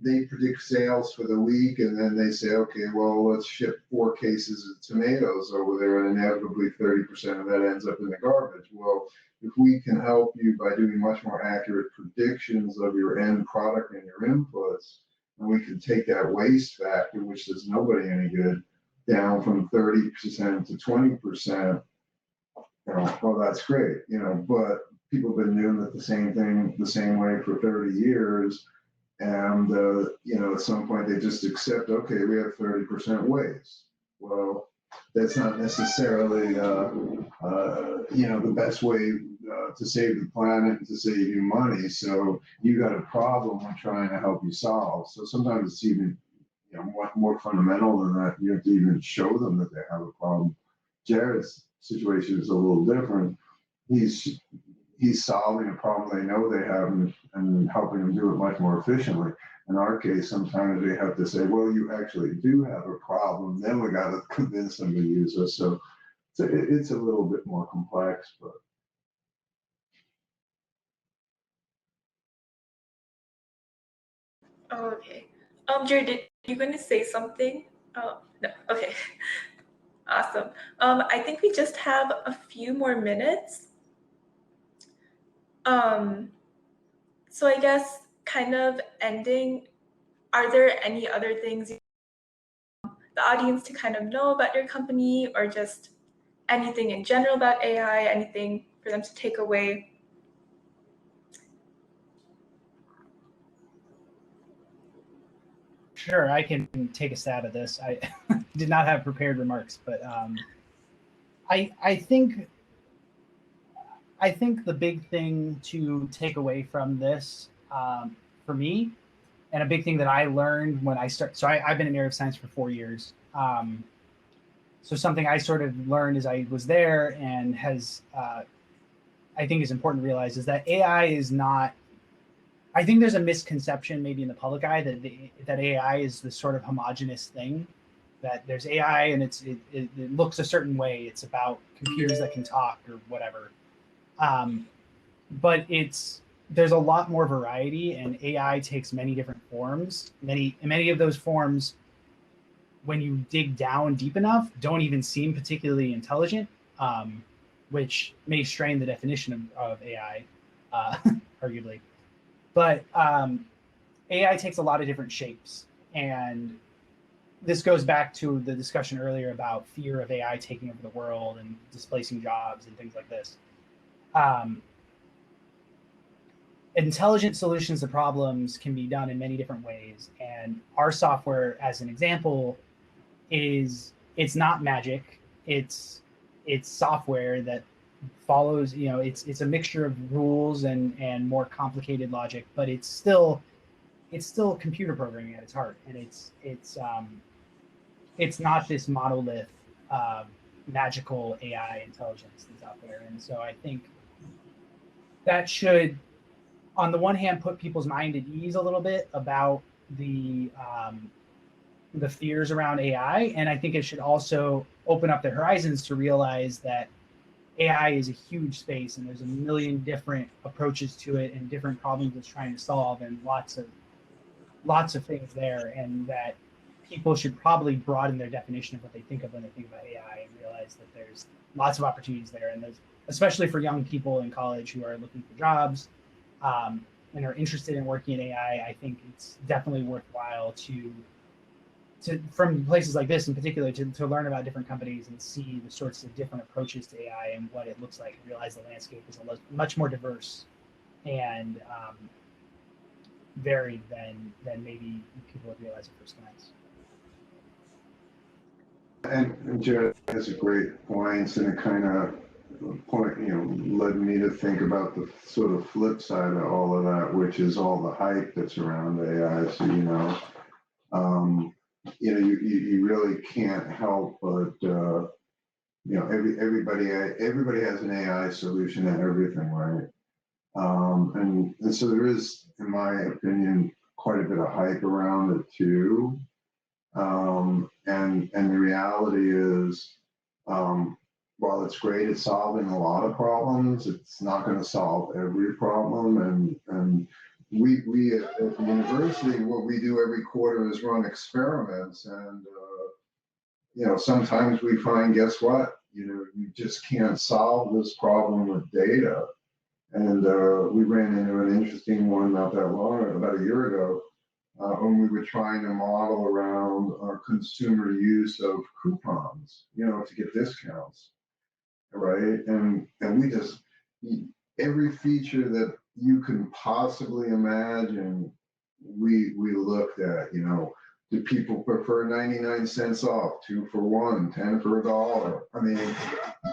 they predict sales for the week, and then they say, okay, well, let's ship 4 cases of tomatoes over there, and inevitably 30% of that ends up in the garbage. Well, if we can help you by doing much more accurate predictions of your end product and your inputs, and we can take that waste factor, which does nobody any good, down from 30% to 20%, well, that's great, but people have been doing it the same thing, the same way for 30 years. And, at some point they just accept, okay, we have 30% waste. Well, that's not necessarily, the best way to save the planet and to save you money. So you got a problem we're trying to help you solve. So sometimes it's even, more fundamental than that. You have to even show them that they have a problem. Jared's situation is a little different. He's solving a problem they know they have and helping them do it much more efficiently. In our case, sometimes we have to say, well, you actually do have a problem. Then we got to convince them to use us. So it's a little bit more complex, but. Oh, okay. Jared, are you going to say something? Oh, no. Okay. Awesome. I think we just have a few more minutes. So I guess kind of ending, are there any other things you want the audience to kind of know about your company, or just anything in general about AI, anything for them to take away? Sure, I can take a stab at this. I did not have prepared remarks, but I think the big thing to take away from this, for me, and a big thing that I learned when I started. So I've been in area of science for 4 years. So something I sort of learned as I was there, and has I think is important to realize, is that AI is not. I think there's a misconception maybe in the public eye that AI is this sort of homogenous thing. That there's AI and it looks a certain way. It's about computers that can talk or whatever. But there's a lot more variety, and AI takes many different forms. Many of those forms, when you dig down deep enough, don't even seem particularly intelligent, which may strain the definition of AI, arguably. But AI takes a lot of different shapes, and this goes back to the discussion earlier about fear of AI taking over the world and displacing jobs and things like this. Intelligent solutions to problems can be done in many different ways, and our software, as an example, it's not magic. It's software that follows, it's a mixture of rules and more complicated logic, but it's still computer programming at its heart, and it's not this monolith magical AI intelligence that's out there. And so I think that should, on the one hand, put people's mind at ease a little bit about the fears around AI, and I think it should also open up their horizons to realize that AI is a huge space, and there's a million different approaches to it and different problems it's trying to solve, and lots of things there, and that people should probably broaden their definition of what they think of when they think about AI, and realize that there's lots of opportunities there, and there's, especially for young people in college who are looking for jobs and are interested in working in AI. I think it's definitely worthwhile to from places like this in particular, to learn about different companies and see the sorts of different approaches to AI and what it looks like, and realize the landscape is much more diverse and varied than maybe people would realize at first glance. And Jared has a great points, and it kind of led me to think about the sort of flip side of all of that, which is all the hype that's around AI. So you really can't help but everybody has an AI solution and everything, right? And so there is, in my opinion, quite a bit of hype around it too. And the reality is, while it's great at solving a lot of problems, it's not going to solve every problem. And we at the university, what we do every quarter is run experiments, and sometimes we find, guess what? You just can't solve this problem with data. And we ran into an interesting one not that long, about a year ago, when we were trying to model around consumer use of coupons, to get discounts, right? And we just, every feature that you can possibly imagine, we looked at. Do people prefer 99 cents off, 2 for 1, 10 for $1? I mean,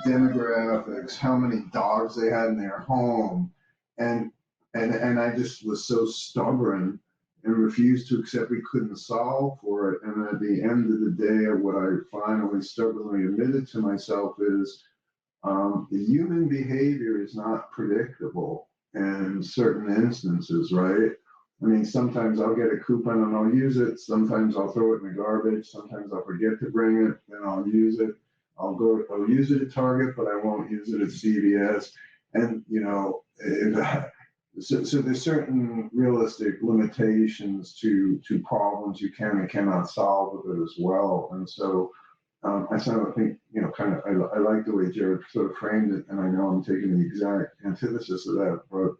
demographics, how many dogs they had in their home, and I just was so stubborn and refused to accept we couldn't solve for it. And at the end of the day, what I finally stubbornly admitted to myself is, the human behavior is not predictable in certain instances, right? I mean, sometimes I'll get a coupon and I'll use it. Sometimes I'll throw it in the garbage. Sometimes I'll forget to bring it, then I'll use it. I'll use it at Target, but I won't use it at CVS. And, so there's certain realistic limitations to problems you can and cannot solve with it as well. And so I sort of think, I like the way Jared sort of framed it, and I know I'm taking the exact antithesis of that, but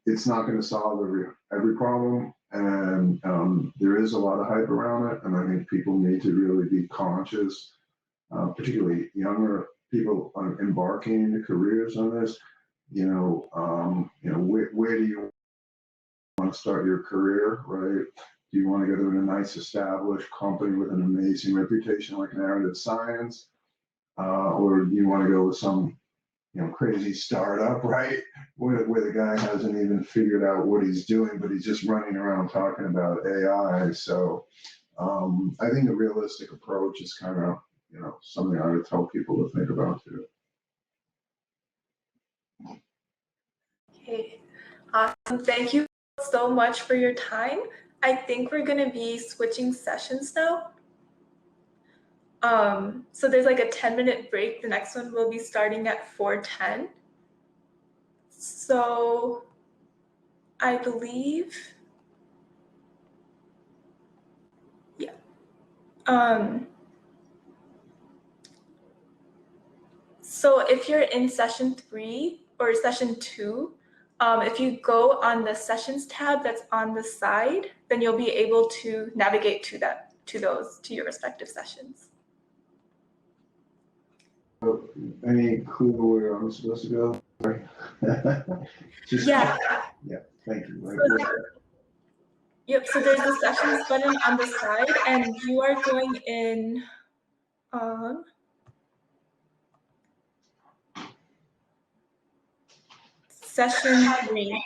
it's not going to solve every problem, and there is a lot of hype around it, and I think people need to really be conscious, particularly younger people embarking into careers on this. Where do you want to start your career, right? Do you want to go to a nice established company with an amazing reputation like narrative science, or do you want to go with some crazy startup, right? Where the guy hasn't even figured out what he's doing, but he's just running around talking about AI. So I think a realistic approach is kind of, something I would tell people to think about too. Okay, awesome. Thank you so much for your time. I think we're going to be switching sessions now. So there's like a 10-minute break. The next one will be starting at 4:10. So I believe, yeah. So if you're in session 3 or session 2, if you go on the sessions tab that's on the side, then you'll be able to navigate to your respective sessions. Any clue where I'm supposed to go? Yeah. Yeah, thank you. Yep, so there's the sessions button on the side, and you are going in session 3.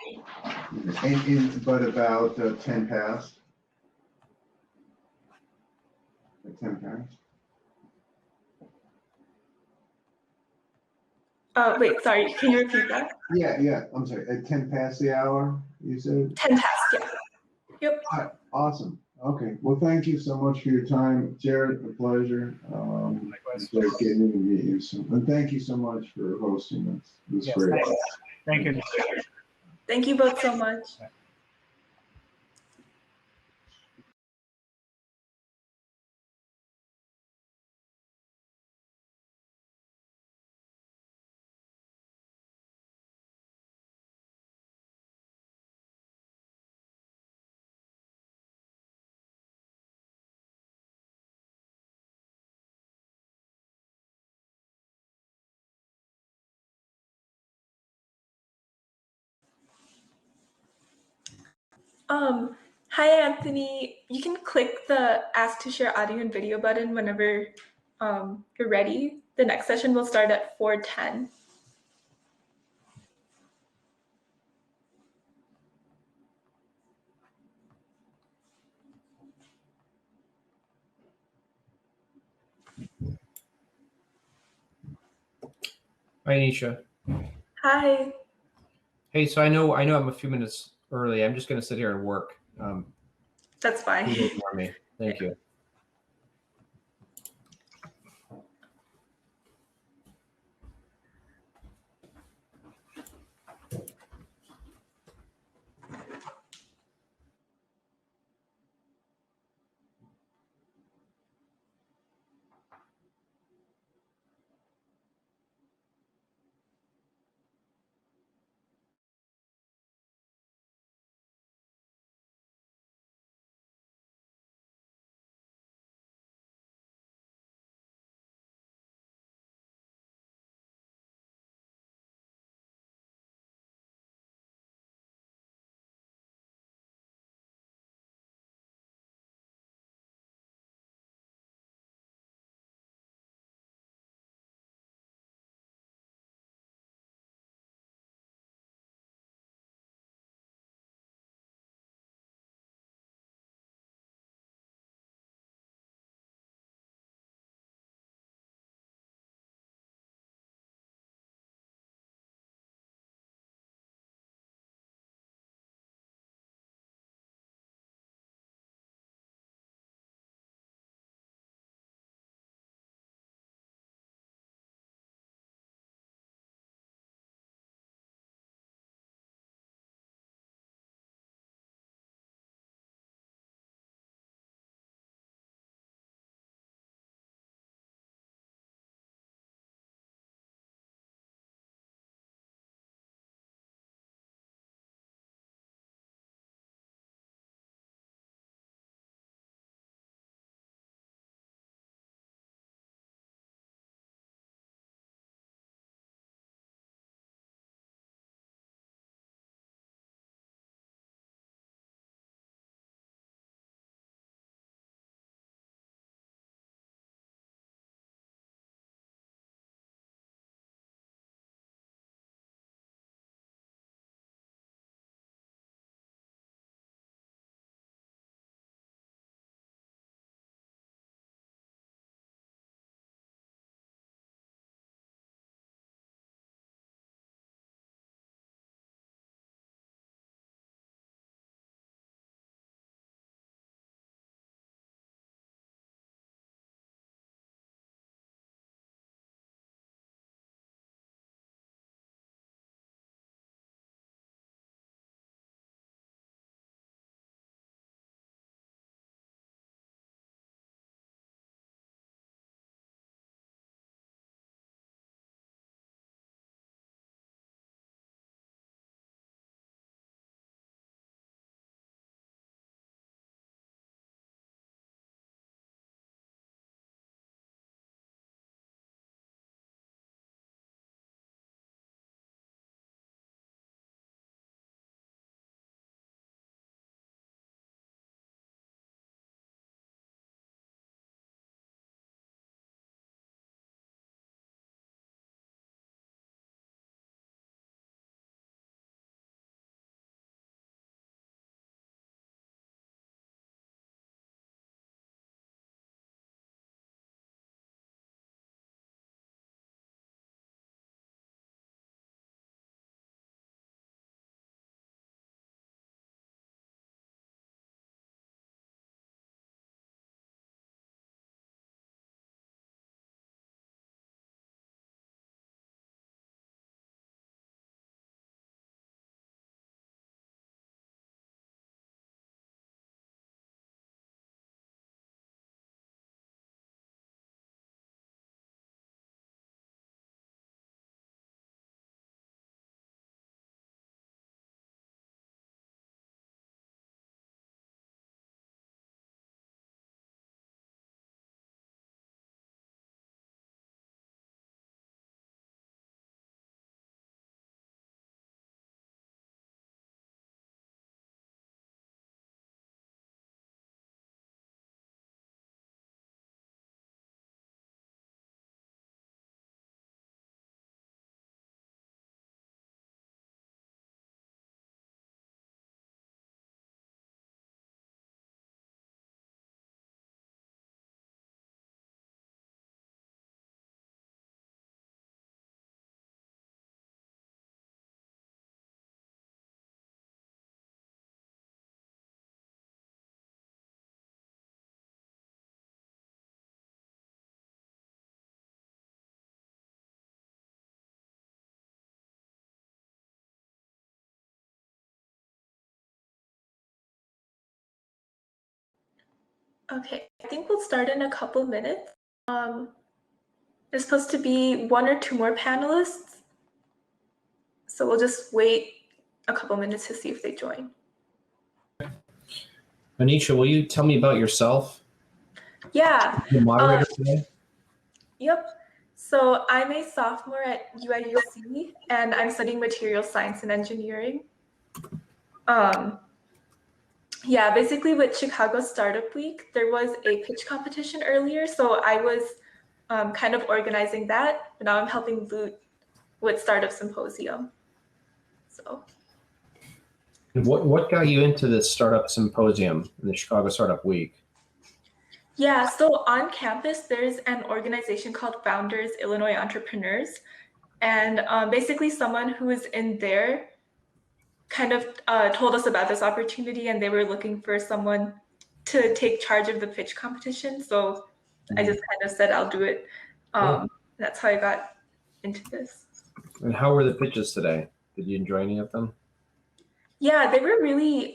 But about 10 past. 10 past. Wait, sorry, can you repeat that? Yeah, I'm sorry, at 10 past the hour, you said? 10 past, yeah. Yep. Awesome. Okay, well, thank you so much for your time, Jared, a pleasure. It's great getting to meet you. And thank you so much for hosting this. It was great. Thank you. Thank you both so much. Hi, Anthony. You can click the Ask to Share Audio and Video button whenever you're ready. The next session will start at 4:10. Hi, Anisha. Hi. Hey, so I know I'm a few minutes early. I'm just going to sit here and work. That's fine. Please ignore me. Thank you. Okay, I think we'll start in a couple minutes. There's supposed to be 1 or 2 more panelists, so we'll just wait a couple minutes to see if they join. Anisha, will you tell me about yourself? Yeah. The moderator today? Yep. So I'm a sophomore at UIUC, and I'm studying material science and engineering. Yeah, basically with Chicago Startup Week, there was a pitch competition earlier, so I was kind of organizing that, but now I'm helping Loot with Startup Symposium. So. What got you into this startup symposium in the Chicago Startup Week? Yeah, so on campus, there's an organization called Founders Illinois Entrepreneurs. And basically someone who was in there kind of told us about this opportunity, and they were looking for someone to take charge of the pitch competition. So I just kind of said, I'll do it. Cool. That's how I got into this. And how were the pitches today? Did you enjoy any of them? Yeah, they were really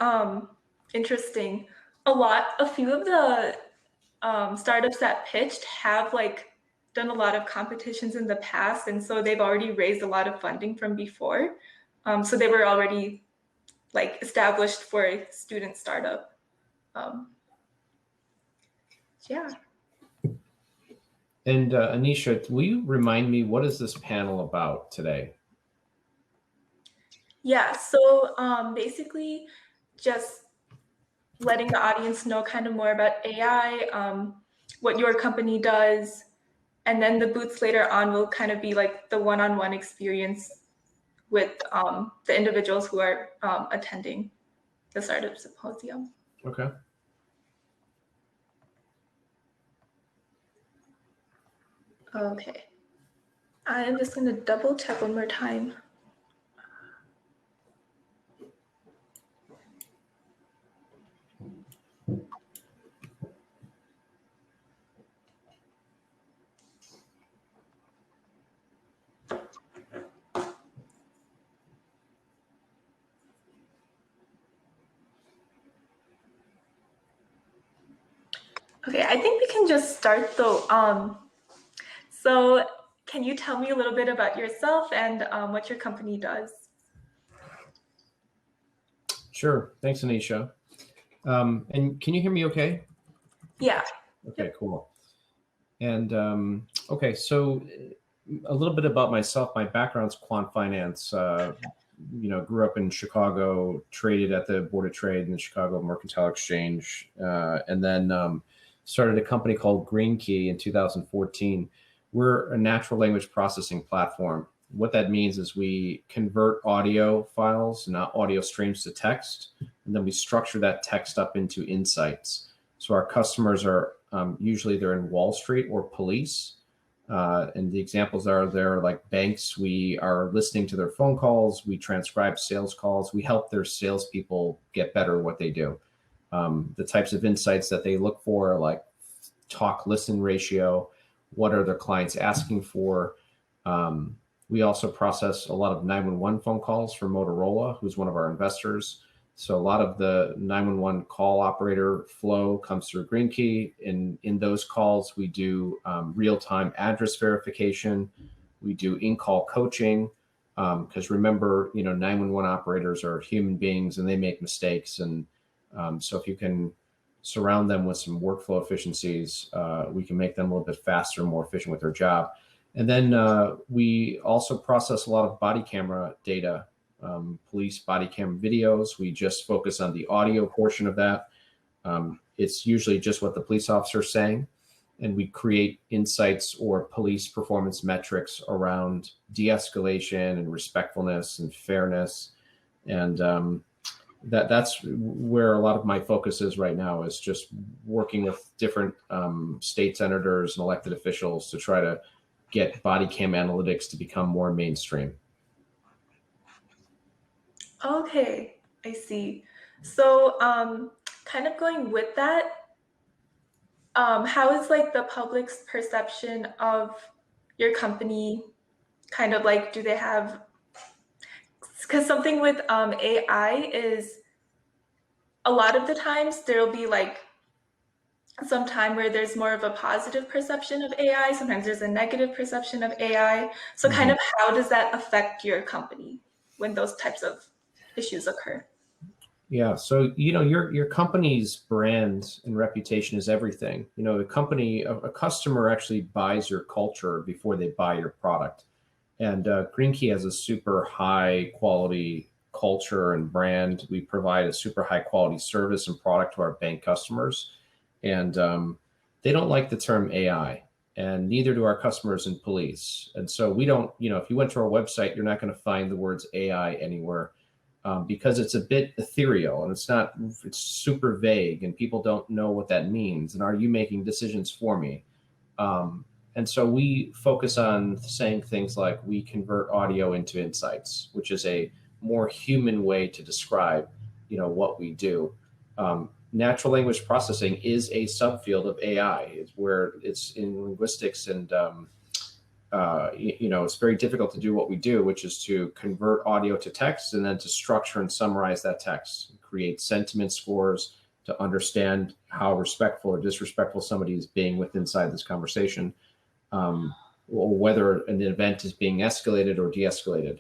interesting. A few of the startups that pitched have done a lot of competitions in the past, and so they've already raised a lot of funding from before. So they were already established for a student startup. Yeah. And Anisha, will you remind me, what is this panel about today? Yeah, so basically just letting the audience know kind of more about AI, what your company does, and then the booths later on will kind of be like the one-on-one experience with the individuals who are attending the Startup Symposium. Okay. Okay. I am just going to double check one more time. Okay, I think we can just start though. So can you tell me a little bit about yourself and what your company does? Sure. Thanks, Anisha. And can you hear me okay? Yeah. Okay, cool. And okay, so a little bit about myself. My background's quant finance. Grew up in Chicago, traded at the Board of Trade in the Chicago Mercantile Exchange, and then started a company called Green Key in 2014. We're a natural language processing platform. What that means is we convert audio files, not audio streams, to text, and then we structure that text up into insights. So our customers are usually they're in Wall Street or police. And the examples are there like banks. We are listening to their phone calls. We transcribe sales calls. We help their salespeople get better at what they do. The types of insights that they look for are like talk-listen ratio. What are their clients asking for? We also process a lot of 911 phone calls for Motorola, who's one of our investors. So a lot of the 911 call operator flow comes through Green Key. In those calls, we do real-time address verification. We do in-call coaching because remember, 911 operators are human beings and they make mistakes. And so if you can surround them with some workflow efficiencies, we can make them a little bit faster, more efficient with their job. And then we also process a lot of body camera data. Police body cam videos. We just focus on the audio portion of that. It's usually just what the police officer is saying. And we create insights or police performance metrics around de-escalation and respectfulness and fairness. And that's where a lot of my focus is right now, is just working with different state senators and elected officials to try to get body cam analytics to become more mainstream. Okay, I see. So kind of going with that, how is the public's perception of your company kind of do they have, because something with AI is a lot of the times there'll be some time where there's more of a positive perception of AI. Sometimes there's a negative perception of AI. So kind of how does that affect your company when those types of issues occur? Yeah, so your company's brand and reputation is everything. A company, a customer actually buys your culture before they buy your product. And Green Key has a super high quality culture and brand. We provide a super high quality service and product to our bank customers, and they don't like the term AI, and neither do our customers and police. And so we don't. If you went to our website, you're not going to find the words AI anywhere. Because it's a bit ethereal and it's super vague and people don't know what that means. And are you making decisions for me? And so we focus on saying things like we convert audio into insights, which is a more human way to describe, what we do. Natural language processing is a subfield of AI. It's where it's in linguistics and it's very difficult to do what we do, which is to convert audio to text and then to structure and summarize that text, create sentiment scores to understand how respectful or disrespectful somebody is being inside this conversation, or whether an event is being escalated or de-escalated.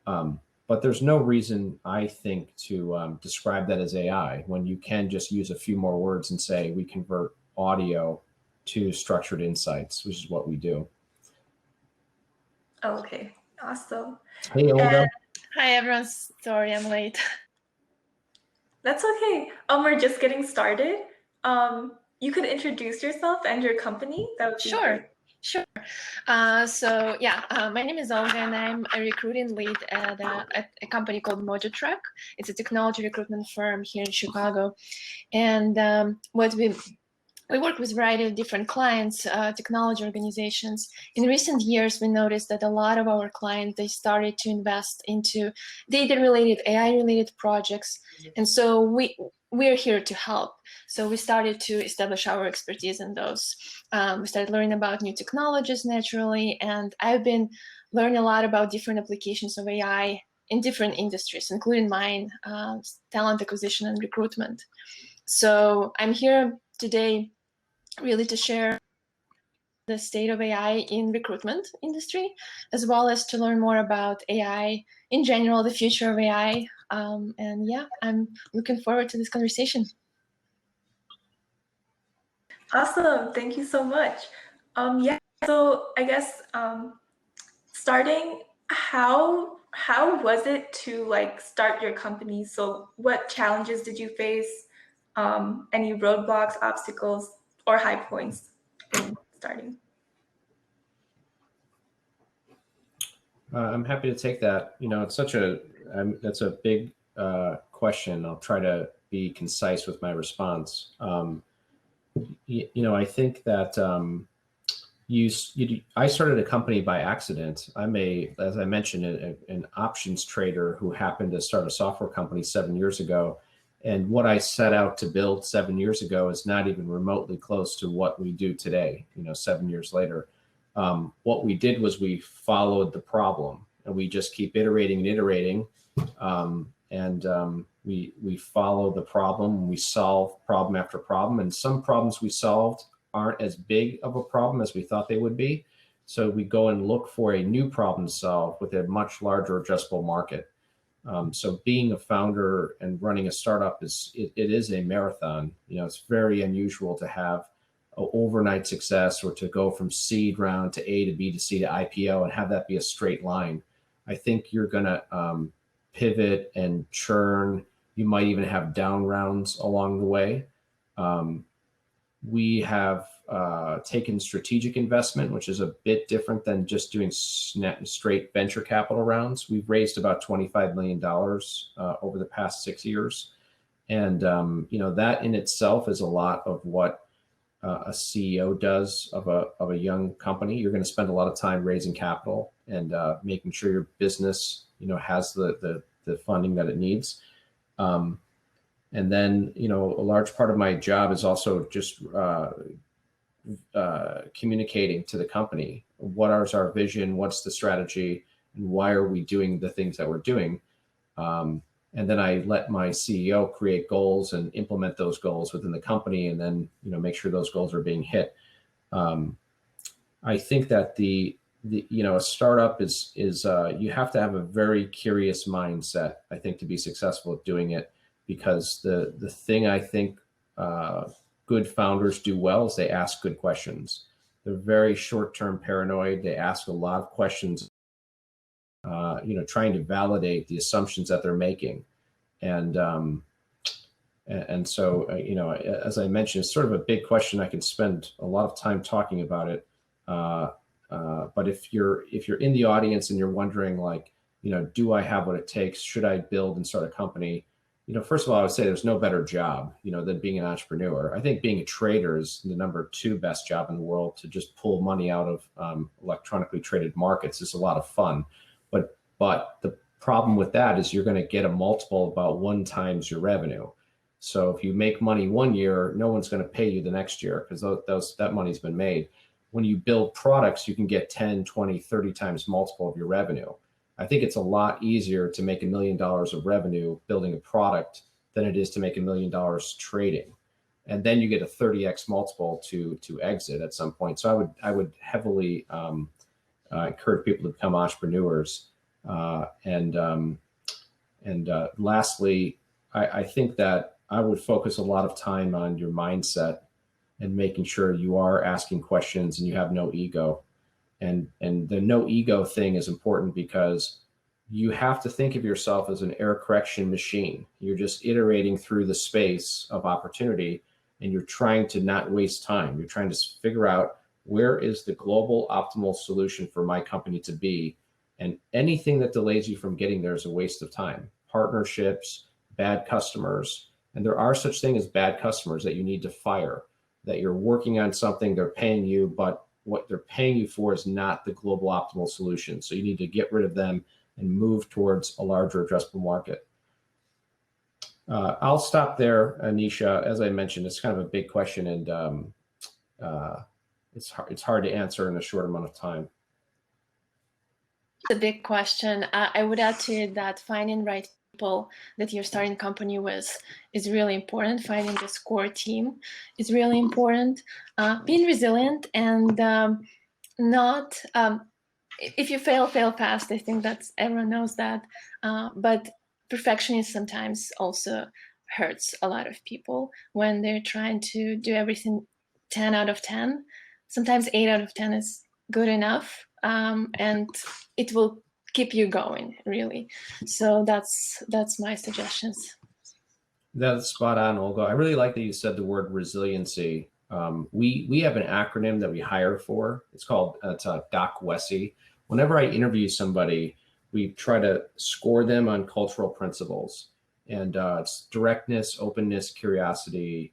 But there's no reason, I think, to describe that as AI when you can just use a few more words and say we convert audio to structured insights, which is what we do. Okay, awesome. Hey, Olga. Hi, everyone. Sorry, I'm late. That's okay. We're just getting started. You could introduce yourself and your company. That would be great. Sure. My name is Olga, and I'm a recruiting lead at a company called MojoTrack. It's a technology recruitment firm here in Chicago. And we work with a variety of different clients, technology organizations. In recent years, we noticed that a lot of our clients, they started to invest into data-related, AI-related projects. And so we're here to help. So we started to establish our expertise in those. We started learning about new technologies naturally. And I've been learning a lot about different applications of AI in different industries, including mine, talent acquisition and recruitment. So I'm here today really to share the state of AI in recruitment industry, as well as to learn more about AI in general, the future of AI. I'm looking forward to this conversation. Awesome. Thank you so much. So I guess starting, how was it to start your company? So what challenges did you face? Any roadblocks, obstacles, or high points in starting? I'm happy to take that. It's that's a big question. I'll try to be concise with my response. I think that I started a company by accident. As I mentioned, an options trader who happened to start a software company 7 years ago. And what I set out to build 7 years ago is not even remotely close to what we do today, 7 years later. What we did was we followed the problem, and we just keep iterating and iterating. We follow the problem, we solve problem after problem. And some problems we solved aren't as big of a problem as we thought they would be. So we go and look for a new problem to solve with a much larger addressable market. So being a founder and running a startup it is a marathon. It's very unusual to have an overnight success or to go from seed round to A to B to C to IPO and have that be a straight line. I think you're going to pivot and churn. You might even have down rounds along the way. We have taken strategic investment, which is a bit different than just doing straight venture capital rounds. We've raised about $25 million over the past 6 years. And, that in itself is a lot of what a CEO does of a young company. You're going to spend a lot of time raising capital and making sure your business, has the funding that it needs. And then, a large part of my job is also just communicating to the company. What is our vision? What's the strategy? And why are we doing the things that we're doing? And And then I let my CEO create goals and implement those goals within the company, and then make sure those goals are being hit. I think that a startup is you have to have a very curious mindset, I think, to be successful at doing it, because the thing I think good founders do well is they ask good questions. They're very short-term paranoid. They ask a lot of questions, trying to validate the assumptions that they're making. And so, as I mentioned, it's sort of a big question. I can spend a lot of time talking about it. But if you're in the audience and you're wondering, like, do I have what it takes? Should I build and start a company? First of all, I would say there's no better job, than being an entrepreneur. I think being a trader is the #2 best job in the world. To just pull money out of electronically traded markets is a lot of fun. But the problem with that is you're going to get a multiple about 1 times your revenue. So if you make money one year, no one's going to pay you the next year, because that money's been made. When you build products, you can get 10, 20, 30 times multiple of your revenue. I think it's a lot easier to make $1 million of revenue building a product than it is to make $1 million trading. And then you get a 30x multiple to exit at some point. So I would heavily encourage people to become entrepreneurs. Lastly, I think that I would focus a lot of time on your mindset and making sure you are asking questions and you have no ego. And the no ego thing is important, because you have to think of yourself as an error correction machine. You're just iterating through the space of opportunity, and you're trying to not waste time. You're trying to figure out, where is the global optimal solution for my company to be? And anything that delays you from getting there is a waste of time. Partnerships, bad customers, and there are such things as bad customers that you need to fire. That you're working on something, they're paying you, but what they're paying you for is not the global optimal solution. So you need to get rid of them and move towards a larger addressable market. I'll stop there, Anisha. As I mentioned, it's kind of a big question, and it's hard to answer in a short amount of time. It's a big question. I would add to it that finding right people that you're starting a company with is really important. Finding this core team is really important. Being resilient and not, if you fail fast. I think that's, everyone knows that. But perfectionism sometimes also hurts a lot of people when they're trying to do everything 10 out of 10. Sometimes 8 out of 10 is good enough, and it will keep you going, really. So that's my suggestions. That's spot on, Olga. I really like that you said the word resiliency. We have an acronym that we hire for. It's called Doc Wessie. Whenever I interview somebody, we try to score them on cultural principles, and it's directness, openness, curiosity,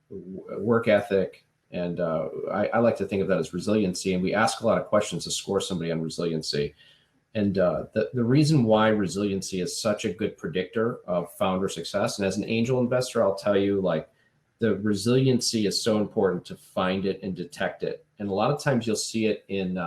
work ethic, and I like to think of that as resiliency. And we ask a lot of questions to score somebody on resiliency. And the reason why resiliency is such a good predictor of founder success, and as an angel investor, I'll tell you, like, the resiliency is so important to find it and detect it. And a lot of times you'll see it in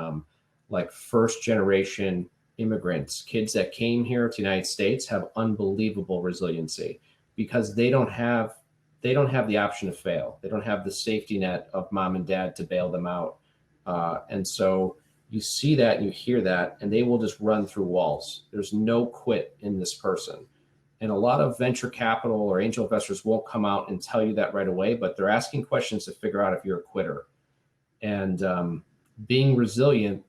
like first generation immigrants, kids that came here to the United States have unbelievable resiliency, because they don't have the option to fail. They don't have the safety net of mom and dad to bail them out. And so you see that and you hear that, and they will just run through walls. There's no quit in this person. And a lot of venture capital or angel investors won't come out and tell you that right away, but they're asking questions to figure out if you're a quitter. And being resilient,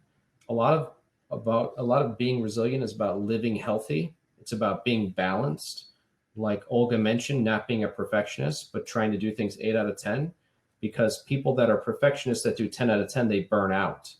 a lot of being resilient is about living healthy. It's about being balanced. Like Olga mentioned, not being a perfectionist, but trying to do things 8 out of 10, because people that are perfectionists that do 10 out of 10, they burn out.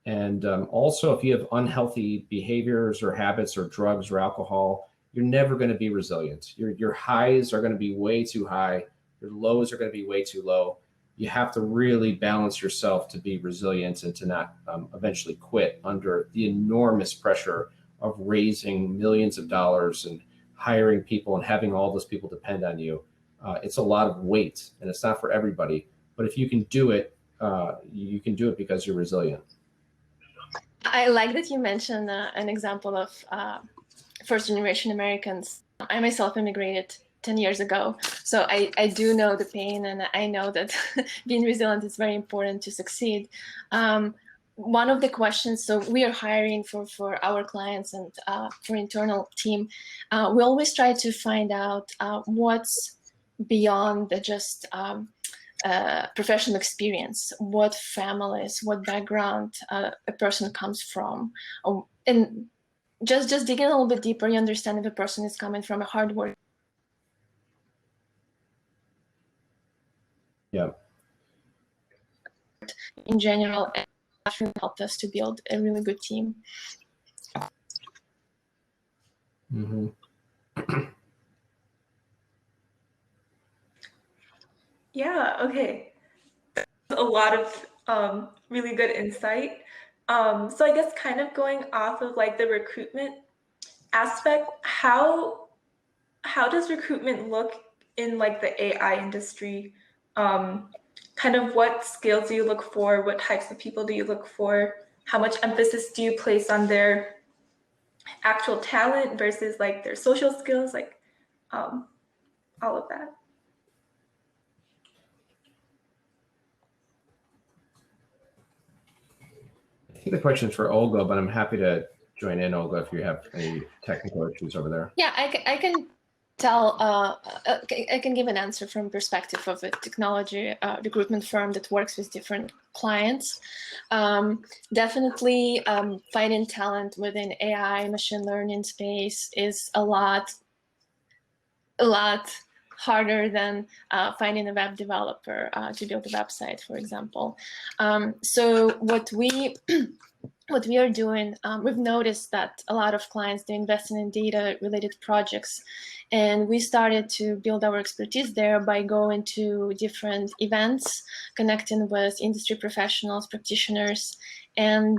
And also, if you have unhealthy behaviors or habits or drugs or alcohol, you're never going to be resilient. Your highs are going to be way too high. Your lows are going to be way too low. You have to really balance yourself to be resilient and to not eventually quit under the enormous pressure of raising millions of dollars and hiring people and having all those people depend on you. It's a lot of weight, and it's not for everybody. But if you can do it, you can do it because you're resilient. I like that you mentioned an example of first generation Americans I myself immigrated 10 years ago, so I do know the pain, and I know that being resilient is very important to succeed. One of the questions, so we are hiring for our clients and for internal team, we always try to find out what's beyond the just professional experience, what families, what background a person comes from, and just digging a little bit deeper, you understand if a person is coming from a hard work. Yeah. In general, and that really helped us to build a really good team. Mm-hmm. Yeah, okay. A lot of really good insight. So I guess kind of going off of like the recruitment aspect, how does recruitment look in like the AI industry? Kind of what skills do you look for? What types of people do you look for? How much emphasis do you place on their actual talent versus like their social skills? Like all of that. I think the question is for Olga, but I'm happy to join in, Olga, if you have any technical issues over there. Yeah, I can tell, I can give an answer from perspective of a technology recruitment firm that works with different clients. Definitely finding talent within AI, machine learning space is a lot harder than finding a web developer to build a website, for example. So what we are doing, we've noticed that a lot of clients, they're investing in data-related projects, and we started to build our expertise there by going to different events, connecting with industry professionals, practitioners, and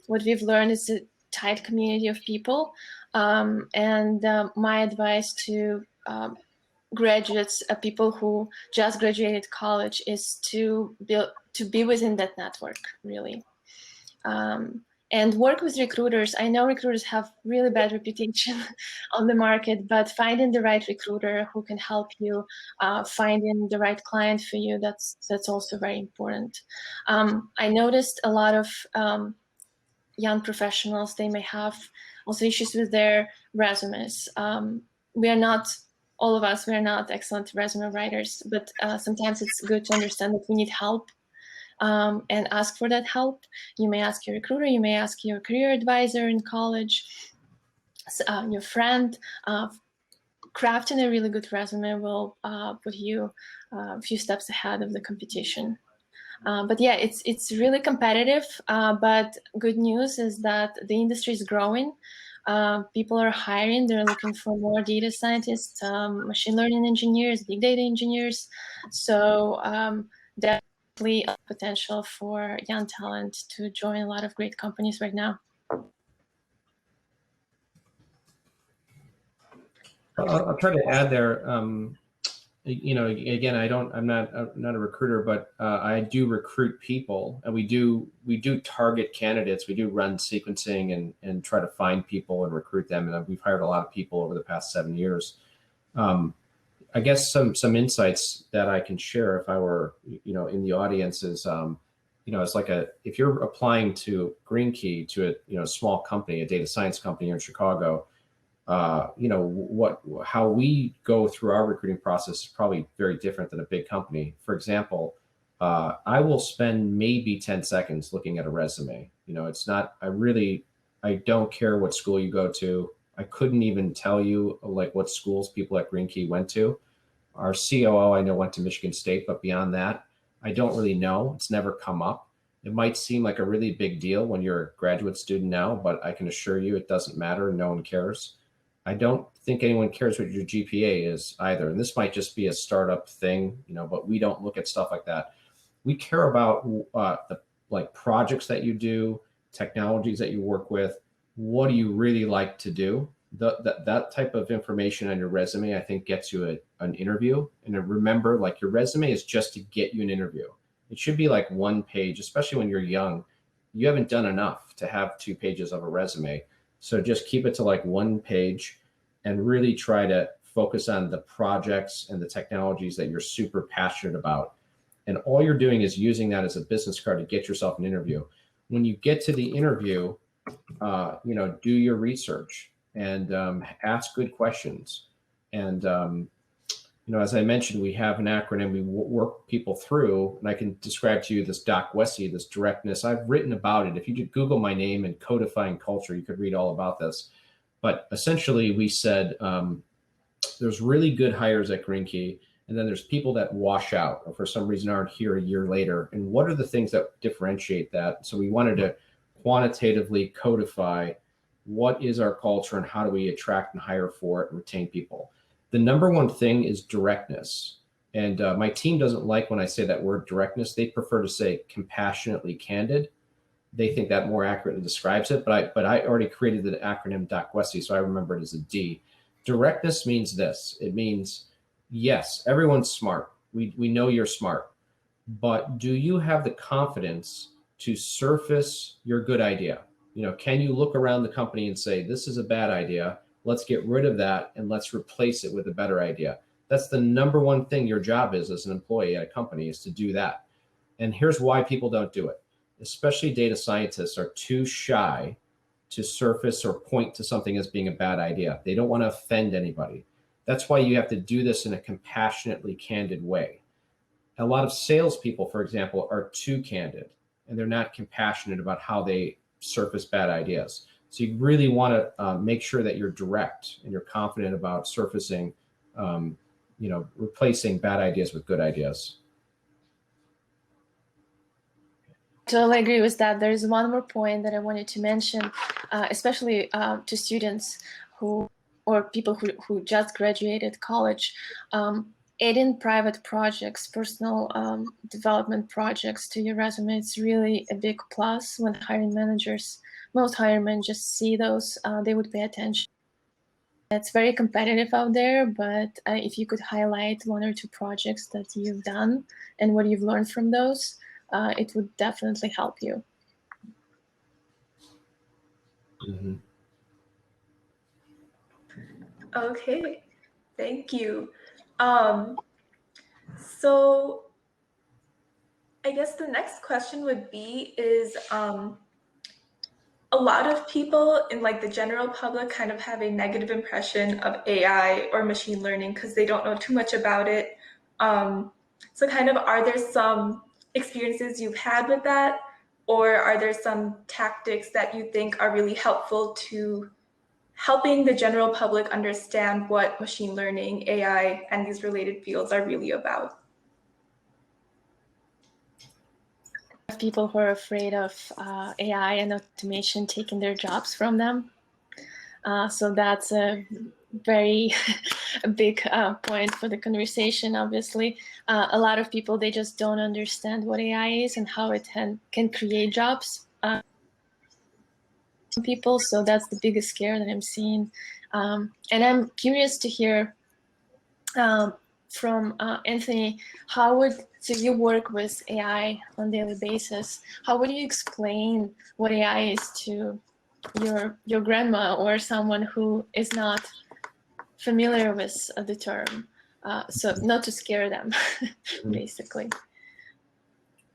what we've learned is a tight community of people. My advice to graduates, people who just graduated college, is to be within that network, really. And work with recruiters. I know recruiters have really bad reputation on the market, but finding the right recruiter who can help you finding the right client for you, that's also very important. I noticed a lot of young professionals, they may have also issues with their resumes. We are not, all of us, we are not excellent resume writers, but sometimes it's good to understand that we need help. And ask for that help. You may ask your recruiter, you may ask your career advisor in college, your friend. Crafting a really good resume will put you a few steps ahead of the competition. But yeah, it's really competitive, but good news is that the industry is growing. People are hiring, they're looking for more data scientists, machine learning engineers, big data engineers. So definitely a potential for young talent to join a lot of great companies right now. I'll try to add there. You know, again, I'm not a recruiter, but I do recruit people, and we do target candidates. We do run sequencing and try to find people and recruit them. And we've hired a lot of people over the past 7 years. I guess some insights that I can share if I were, you know, in the audience is, you know, it's like if you're applying to Green Key to a small company, a data science company here in Chicago, you know, how we go through our recruiting process is probably very different than a big company. For example, I will spend maybe 10 seconds looking at a resume. You know, it's not, I don't care what school you go to. I couldn't even tell you like what schools people at Green Key went to. Our COO, I know, went to Michigan State, but beyond that, I don't really know. It's never come up. It might seem like a really big deal when you're a graduate student now, but I can assure you it doesn't matter. No one cares. I don't think anyone cares what your GPA is either. And this might just be a startup thing, you know, but we don't look at stuff like that. We care about the like projects that you do, technologies that you work with. What do you really like to do? That type of information on your resume, I think, gets you an interview. And remember, like, your resume is just to get you an interview. It should be like one page, especially when you're young. You haven't done enough to have 2 pages of a resume. So just keep it to like one page and really try to focus on the projects and the technologies that you're super passionate about. And all you're doing is using that as a business card to get yourself an interview. When you get to the interview, do your research and ask good questions. And, as I mentioned, we have an acronym we work people through, and I can describe to you this DocWESI, this directness. I've written about it. If you just Google my name and codifying culture, you could read all about this. But essentially, we said there's really good hires at Green Key, and then there's people that wash out or for some reason aren't here a year later. And what are the things that differentiate that? So we wanted to quantitatively codify what is our culture and how do we attract and hire for it and retain people. The number one thing is directness. And my team doesn't like when I say that word directness. They prefer to say compassionately candid. They think that more accurately describes it, but I already created the acronym DocWESI, so I remember it as a D. Directness means this. It means, yes, everyone's smart. We know you're smart, but do you have the confidence to surface your good idea? Can you look around the company and say, this is a bad idea, let's get rid of that and let's replace it with a better idea? That's the number one thing your job is as an employee at a company, is to do that. And here's why people don't do it. Especially data scientists are too shy to surface or point to something as being a bad idea. They don't want to offend anybody. That's why you have to do this in a compassionately candid way. A lot of salespeople, for example, are too candid and they're not compassionate about how they surface bad ideas. So you really want to make sure that you're direct and you're confident about surfacing, replacing bad ideas with good ideas. Totally agree with that. There's one more point that I wanted to mention, especially to students or people who just graduated college. Adding private projects, personal development projects to your resume, it's really a big plus when most hiring managers see those, they would pay attention. It's very competitive out there, but if you could highlight one or two projects that you've done and what you've learned from those, it would definitely help you. Mm-hmm. Okay, thank you. So I guess the next question would be a lot of people in the general public kind of have a negative impression of AI or machine learning because they don't know too much about it. So kind of, are there some experiences you've had with that, or are there some tactics that you think are really helpful to helping the general public understand what machine learning, AI, and these related fields are really about? People who are afraid of AI and automation taking their jobs from them. So that's a very big point for the conversation, obviously. A lot of people, they just don't understand what AI is and how it can create jobs. People, so that's the biggest scare that I'm seeing. And I'm curious to hear from Anthony, so you work with AI on a daily basis. How would you explain what AI is to your grandma or someone who is not familiar with the term? So not to scare them, basically.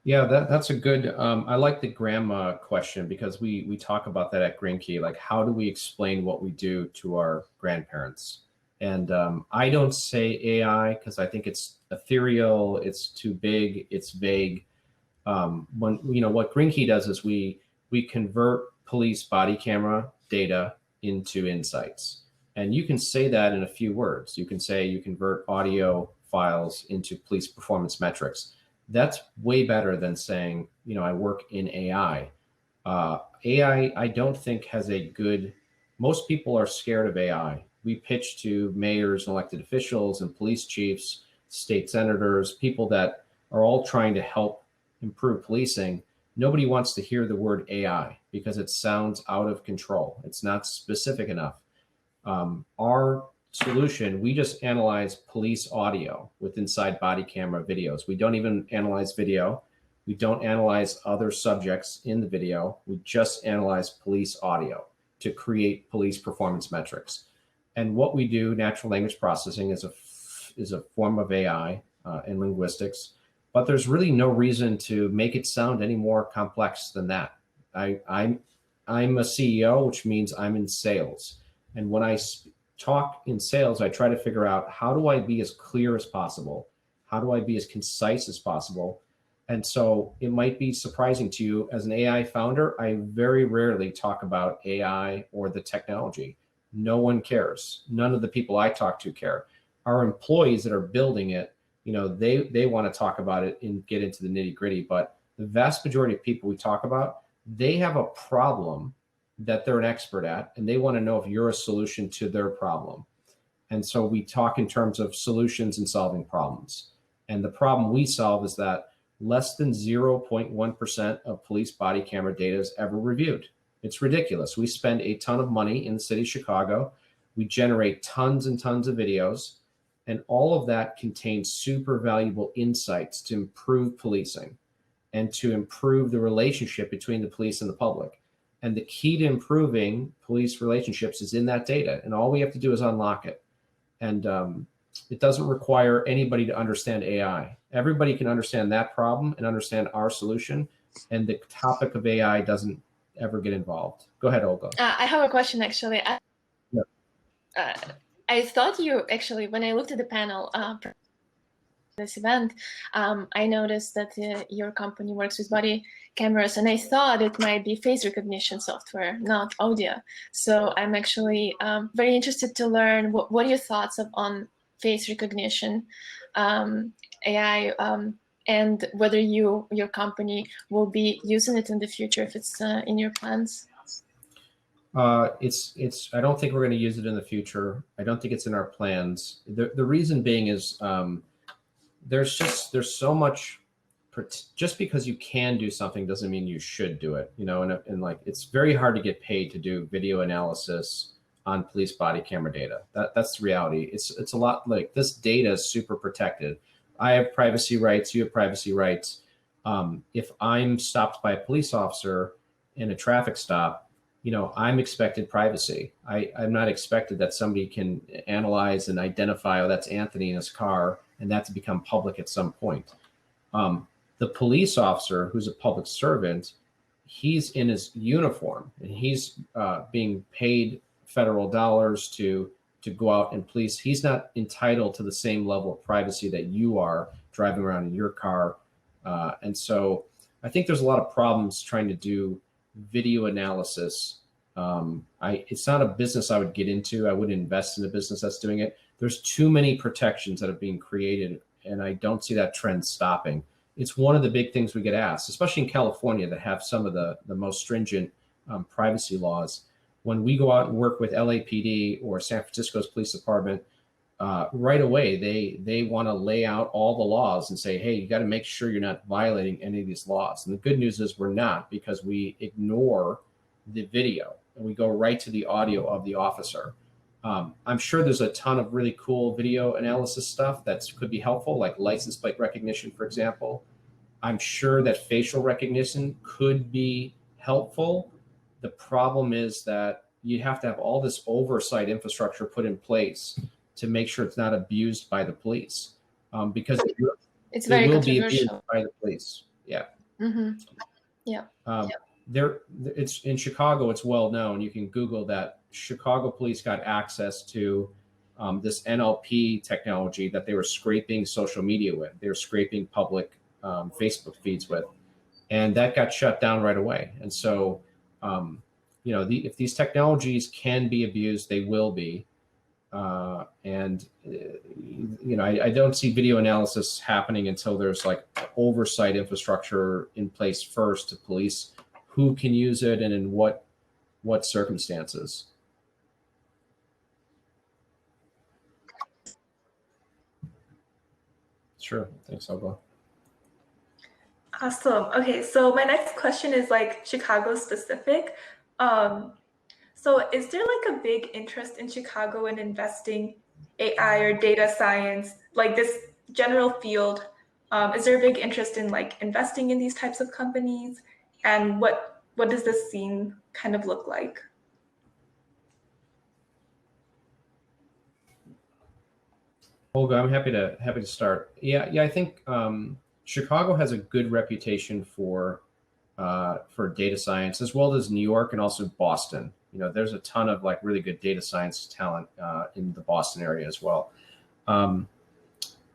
Yeah, that's a good, I like the grandma question because we talk about that at Green Key, like how do we explain what we do to our grandparents? And I don't say AI because I think it's ethereal, it's too big, it's vague. What Green Key does is we convert police body camera data into insights. And you can say that in a few words. You can say you convert audio files into police performance metrics. That's way better than saying, I work in AI. AI, I don't think has most people are scared of AI. We pitch to mayors and elected officials and police chiefs, state senators, people that are all trying to help improve policing. Nobody wants to hear the word AI because it sounds out of control. It's not specific enough. Our solution, we just analyze police audio with inside body camera videos. We don't even analyze video. We don't analyze other subjects in the video. We just analyze police audio to create police performance metrics. And what we do, natural language processing, is a form of AI in linguistics, but there's really no reason to make it sound any more complex than that. I'm a CEO, which means I'm in sales. And when I talk in sales, I try to figure out, how do I be as clear as possible? How do I be as concise as possible? And so it might be surprising to you, as an AI founder, I very rarely talk about AI or the technology. No one cares. None of the people I talk to care. Our employees that are building it, they want to talk about it and get into the nitty gritty. But the vast majority of people we talk about, they have a problem that they're an expert at, and they want to know if you're a solution to their problem. And so we talk in terms of solutions and solving problems. And the problem we solve is that less than 0.1% of police body camera data is ever reviewed. It's ridiculous. We spend a ton of money in the city of Chicago. We generate tons and tons of videos, and all of that contains super valuable insights to improve policing and to improve the relationship between the police and the public. And the key to improving police relationships is in that data, and all we have to do is unlock it. And it doesn't require anybody to understand AI. Everybody can understand that problem and understand our solution, and the topic of AI doesn't ever get involved. Go ahead, Olga. I have a question, actually. I thought you, actually, when I looked at the panel this event, I noticed that your company works with body cameras, and I thought it might be face recognition software, not audio. So I'm actually very interested to learn what are your thoughts on face recognition AI, and whether your company will be using it in the future, if it's in your plans. I don't think we're going to use it in the future. I don't think it's in our plans. The reason being is there's so much. Just because you can do something doesn't mean you should do it. And like, it's very hard to get paid to do video analysis on police body camera data. That's the reality. It's a lot, like, this data is super protected. I have privacy rights. You have privacy rights. If I'm stopped by a police officer in a traffic stop, I'm expected privacy. I'm not expected that somebody can analyze and identify, oh, that's Anthony in his car, and that to become public at some point. The police officer, who's a public servant, he's in his uniform, and he's being paid federal dollars to go out and police. He's not entitled to the same level of privacy that you are driving around in your car. And so I think there's a lot of problems trying to do video analysis. It's not a business I would get into. I wouldn't invest in a business that's doing it. There's too many protections that are being created, and I don't see that trend stopping. It's one of the big things we get asked, especially in California, that have some of the most stringent privacy laws. When we go out and work with LAPD or San Francisco's police department, right away, they want to lay out all the laws and say, hey, you got to make sure you're not violating any of these laws. And the good news is we're not, because we ignore the video and we go right to the audio of the officer. I'm sure there's a ton of really cool video analysis stuff that could be helpful, like license plate recognition, for example. I'm sure that facial recognition could be helpful. The problem is that you have to have all this oversight infrastructure put in place to make sure it's not abused by the police, because it's very will be controversial. abused by the police. Yeah. Mm-hmm. Yeah. It's in Chicago. It's well known. You can Google that. Chicago police got access to this NLP technology that they were scraping social media with. They were scraping public Facebook feeds with, and that got shut down right away. And so, if these technologies can be abused, they will be. I don't see video analysis happening until there's like oversight infrastructure in place first to police who can use it and in what circumstances. Sure. Thanks, Olga. Awesome. Okay, so my next question is like Chicago specific. So is there like a big interest in Chicago in investing AI or data science, like this general field? Is there a big interest in like investing in these types of companies? And what does this scene kind of look like? Olga, I'm happy to start. Yeah, I think Chicago has a good reputation for data science, as well as New York and also Boston. You know, there's a ton of like really good data science talent in the Boston area as well.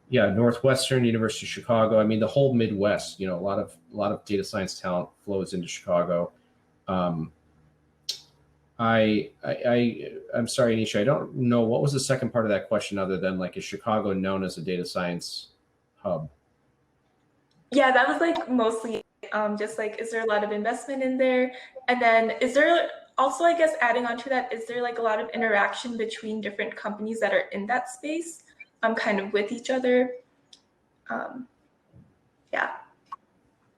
Yeah, Northwestern, University of Chicago. I mean, the whole Midwest. You know, a lot of data science talent flows into Chicago. Um, I'm sorry, Anisha. I don't know what was the second part of that question, other than like, is Chicago known as a data science hub? Yeah, that was like mostly just like, is there a lot of investment in there? And then is there also, I guess, adding on to that, is there like a lot of interaction between different companies that are in that space, kind of with each other? Yeah.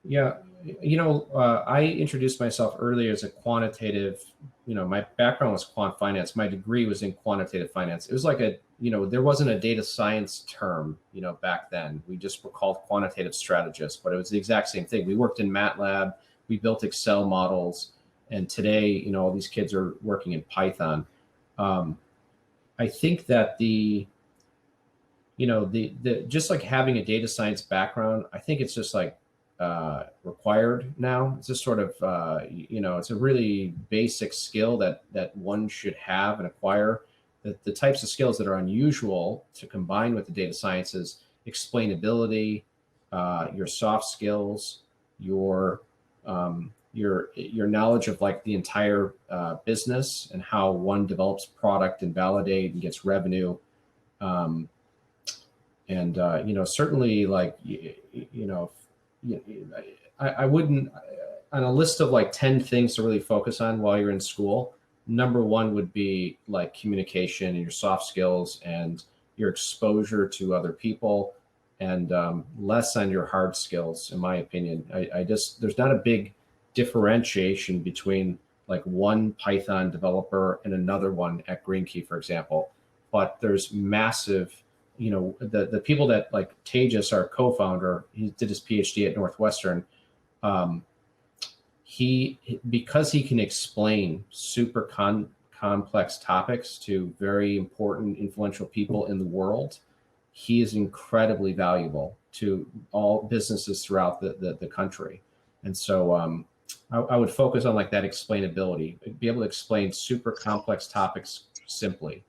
Yeah, you know, I introduced myself earlier as a quantitative. You know, my background was quant finance. My degree was in quantitative finance. It was like a, you know, there wasn't a data science term, you know, back then. We just were called quantitative strategists, but it was the exact same thing. We worked in MATLAB, we built Excel models, and today, you know, all these kids are working in Python. I think that you know, the just like having a data science background, I think it's just like required now. It's just sort of you know, it's a really basic skill that one should have and acquire. The types of skills that are unusual to combine with the data sciences: explainability, your soft skills, your knowledge of like the entire business and how one develops product and validate and gets revenue. And you know, certainly like you know, I wouldn't, on a list of like 10 things to really focus on while you're in school, number one would be like communication and your soft skills and your exposure to other people, and less on your hard skills, in my opinion. I just, there's not a big differentiation between like one Python developer and another one at Greenkey, for example. But there's massive, you know, the people that, like Tejas, our co-founder, he did his PhD at Northwestern. Because he can explain super complex topics to very important, influential people in the world, he is incredibly valuable to all businesses throughout the country. And so I would focus on like that explainability, be able to explain super complex topics simply.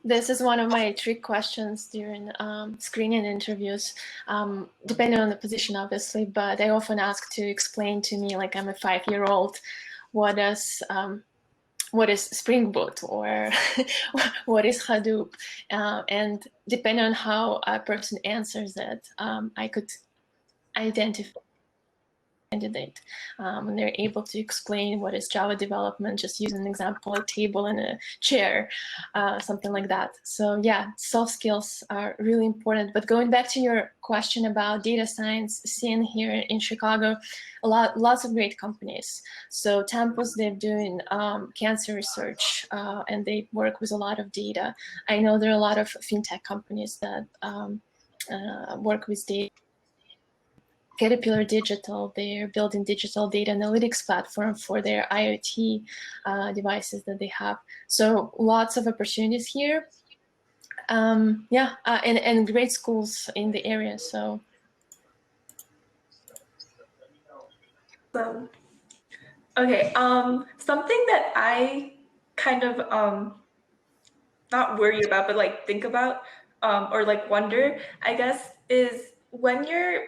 This is one of my trick questions during screening interviews, depending on the position, obviously, but I often ask to explain to me, like I'm a 5-year-old, what is Spring Boot, or what is Hadoop? And depending on how a person answers it, I could identify candidate, when they're able to explain what is Java development, just use an example, a table and a chair, something like that. So yeah, soft skills are really important. But going back to your question about data science scene here in Chicago, lots of great companies. So Tempus, they're doing cancer research, and they work with a lot of data. I know there are a lot of fintech companies that work with data. Caterpillar Digital, they're building digital data analytics platform for their IoT devices that they have. So lots of opportunities here. Yeah, and great schools in the area. So. Okay, something that I kind of not worry about, but like think about, or like wonder, I guess, is when you're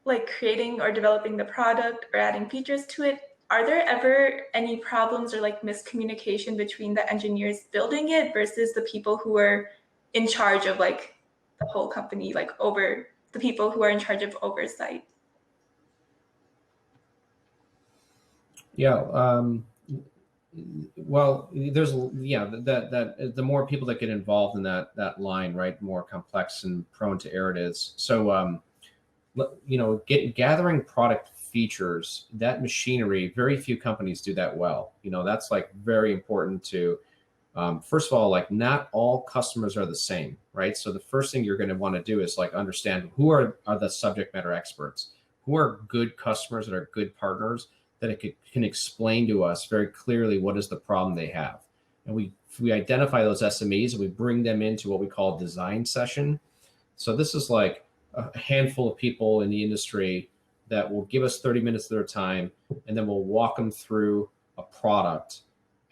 like creating or developing the product or adding features to it, are there ever any problems or like miscommunication between the engineers building it versus the people who are in charge of like the whole company, like over the people who are in charge of oversight? Yeah. Well, there's, yeah, that the more people that get involved in that line, right, the more complex and prone to error it is. So you know, gathering product features, that machinery, very few companies do that well. You know, that's like very important to, first of all, like not all customers are the same, right? So the first thing you're going to want to do is like understand who are the subject matter experts, who are good customers that are good partners that can explain to us very clearly what is the problem they have. and we identify those SMEs and we bring them into what we call design session. So this is like a handful of people in the industry that will give us 30 minutes of their time, and then we'll walk them through a product,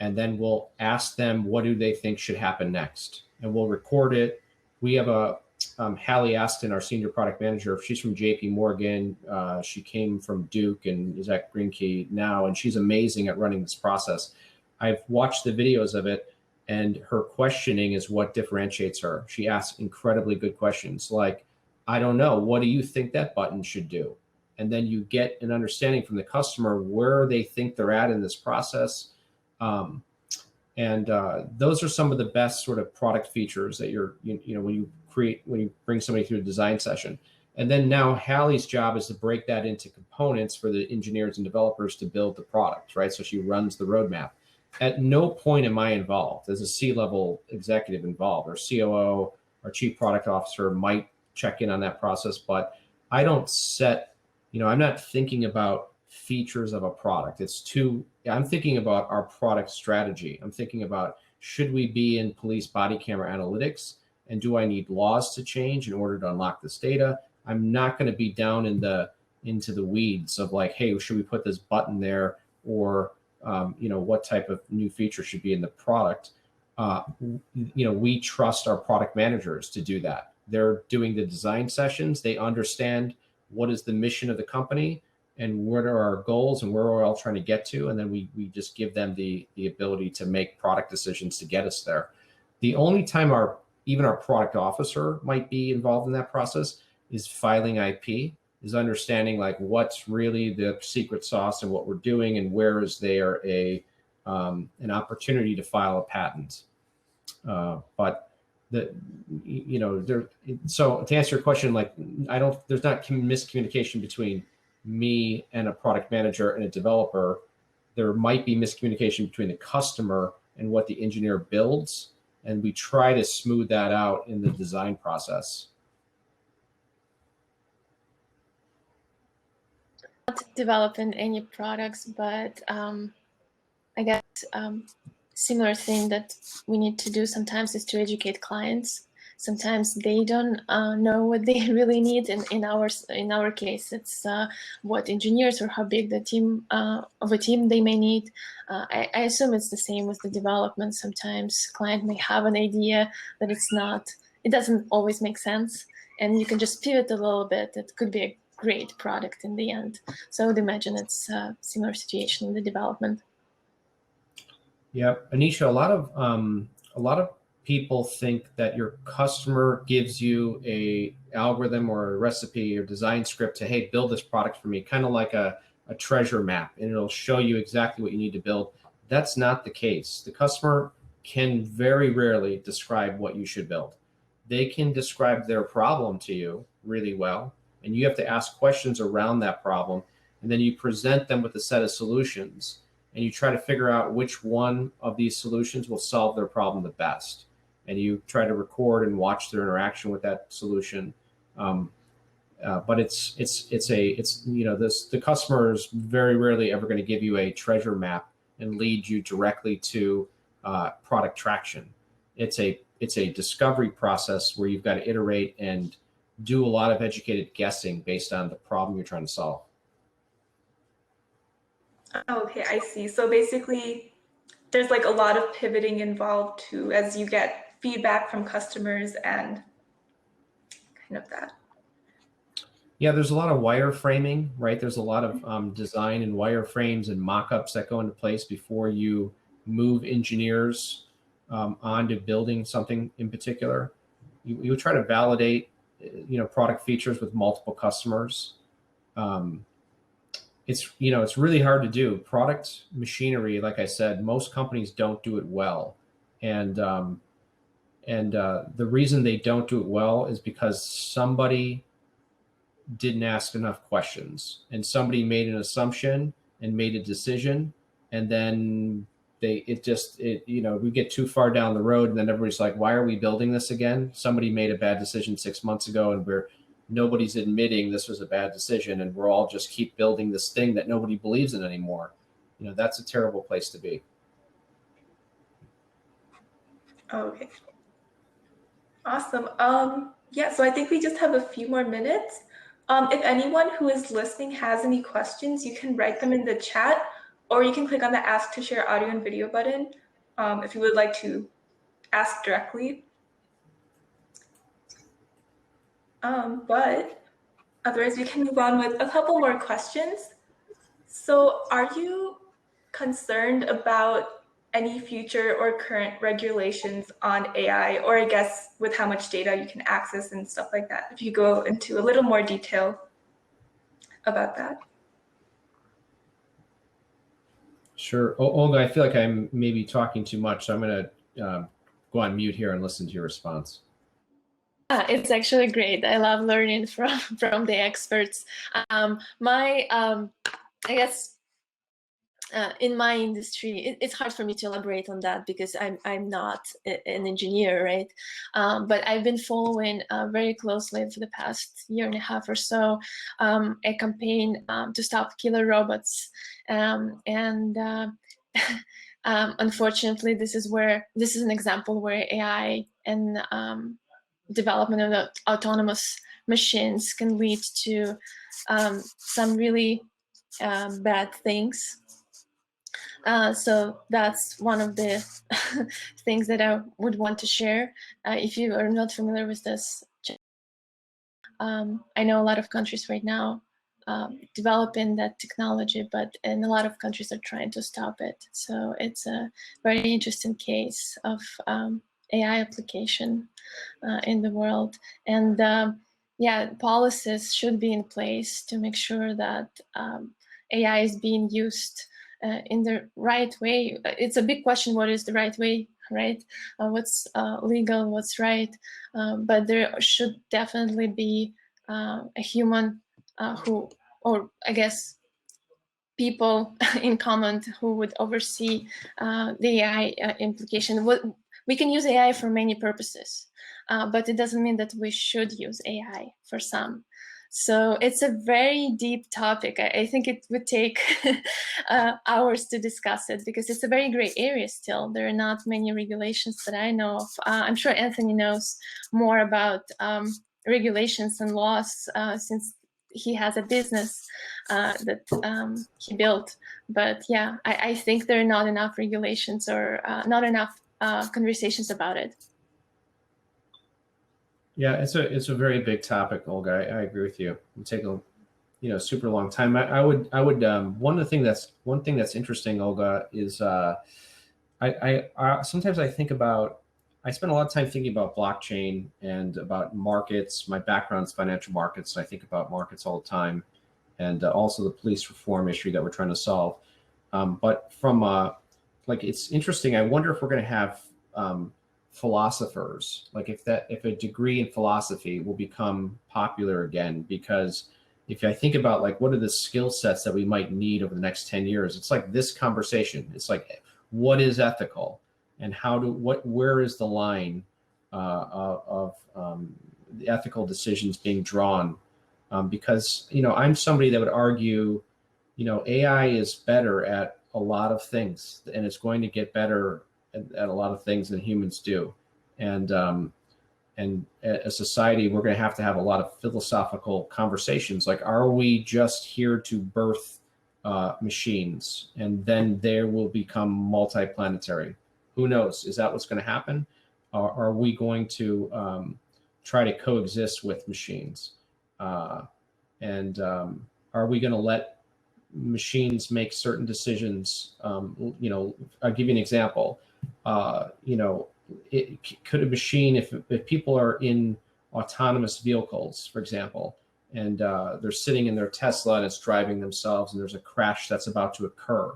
and then we'll ask them what do they think should happen next, and we'll record it. We have a Hallie Aston, our senior product manager. She's from JP Morgan. She came from Duke and is at Green Key now, and she's amazing at running this process. I've watched the videos of it, and her questioning is what differentiates her. She asks incredibly good questions like, I don't know, what do you think that button should do? And then you get an understanding from the customer where they think they're at in this process. Those are some of the best sort of product features that when you bring somebody through a design session. And then now Hallie's job is to break that into components for the engineers and developers to build the product, right? So she runs the roadmap. At no point am I involved as a C-level executive involved, or COO or chief product officer might check in on that process, but I don't set, I'm not thinking about features of a product. I'm thinking about our product strategy. I'm thinking about, should we be in police body camera analytics? And do I need laws to change in order to unlock this data? I'm not going to be down into the weeds of like, hey, should we put this button there? Or, what type of new feature should be in the product? We trust our product managers to do that. They're doing the design sessions. They understand what is the mission of the company and what are our goals and where we're all trying to get to. And then we just give them the ability to make product decisions to get us there. The only time even our product officer might be involved in that process is filing IP, is understanding like what's really the secret sauce and what we're doing and where is there an opportunity to file a patent. So to answer your question, like there's not miscommunication between me and a product manager and a developer. There might be miscommunication between the customer and what the engineer builds, and we try to smooth that out in the design process. Not developing any products, but I guess similar thing that we need to do sometimes is to educate clients. Sometimes they don't know what they really need. In our case, it's what engineers or how big the team of a team they may need. I assume it's the same with the development. Sometimes client may have an idea that it doesn't always make sense, and you can just pivot a little bit. It could be a great product in the end. So I would imagine it's a similar situation in the development. Yeah, Anisha, a lot of people think that your customer gives you a algorithm or a recipe or design script to, hey, build this product for me, kind of like a treasure map, and it'll show you exactly what you need to build. That's not the case. The customer can very rarely describe what you should build. They can describe their problem to you really well, and you have to ask questions around that problem, and then you present them with a set of solutions, and you try to figure out which one of these solutions will solve their problem the best. And you try to record and watch their interaction with that solution. But the customer is very rarely ever going to give you a treasure map and lead you directly to product traction. It's a discovery process where you've got to iterate and do a lot of educated guessing based on the problem you're trying to solve. Okay, I see. So basically, there's like a lot of pivoting involved too, as you get feedback from customers and kind of that. Yeah, there's a lot of wireframing, right? There's a lot of design and wireframes and mock-ups that go into place before you move engineers onto building something in particular. You try to validate, product features with multiple customers. It's really hard to do. Product machinery, like I said, most companies don't do it well. And the reason they don't do it well is because somebody didn't ask enough questions, and somebody made an assumption and made a decision, and then we get too far down the road, and then everybody's like, why are we building this again? Somebody made a bad decision 6 months ago, and nobody's admitting this was a bad decision, and we're all just keep building this thing that nobody believes in anymore. That's a terrible place to be. Okay. Awesome. Yeah, so I think we just have a few more minutes. If anyone who is listening has any questions, you can write them in the chat, or you can click on the Ask to Share Audio and Video button if you would like to ask directly. But otherwise, we can move on with a couple more questions. So are you concerned about any future or current regulations on AI, or I guess with how much data you can access and stuff like that? If you go into a little more detail about that. Sure. Olga, I feel like I'm maybe talking too much, so I'm going to go on mute here and listen to your response. It's actually great. I love learning from the experts. I guess in my industry, it's hard for me to elaborate on that because I'm not an engineer, right? But I've been following very closely for the past year and a half or so a campaign to stop killer robots, unfortunately, this is an example where AI and development of autonomous machines can lead to some really bad things. So that's one of the things that I would want to share. If you are not familiar with this, I know a lot of countries right now developing that technology, and a lot of countries are trying to stop it. So it's a very interesting case of AI application in the world. And yeah, policies should be in place to make sure that AI is being used in the right way. It's a big question, what is the right way, right? What's legal, what's right? But there should definitely be a human or I guess people in common who would oversee the AI implication. We can use AI for many purposes, but it doesn't mean that we should use AI for some. So it's a very deep topic. I think it would take hours to discuss it because it's a very gray area still. There are not many regulations that I know of. I'm sure Anthony knows more about regulations and laws since he has a business that he built. But yeah, I think there are not enough regulations or not enough conversations about it. Yeah, it's a very big topic, Olga. I agree with you. It'll take a super long time. I would one thing that's interesting, Olga, is I sometimes I think about, I spend a lot of time thinking about blockchain and about markets. My background's financial markets, so I think about markets all the time, and also the police reform issue that we're trying to solve. But from like, it's interesting. I wonder if we're going to have philosophers, like if a degree in philosophy will become popular again, because if I think about like what are the skill sets that we might need over the next 10 years, it's like this conversation. It's like, what is ethical, and where is the line of the ethical decisions being drawn? Because I'm somebody that would argue, AI is better at a lot of things, and it's going to get better at a lot of things than humans do. And as a society, we're going to have a lot of philosophical conversations. Like, are we just here to birth machines, and then there will become multiplanetary? Who knows? Is that what's going to happen? Or are we going to try to coexist with machines? And are we going to let machines make certain decisions? I'll give you an example. Could a machine, if people are in autonomous vehicles, for example, and they're sitting in their Tesla and it's driving themselves, and there's a crash that's about to occur,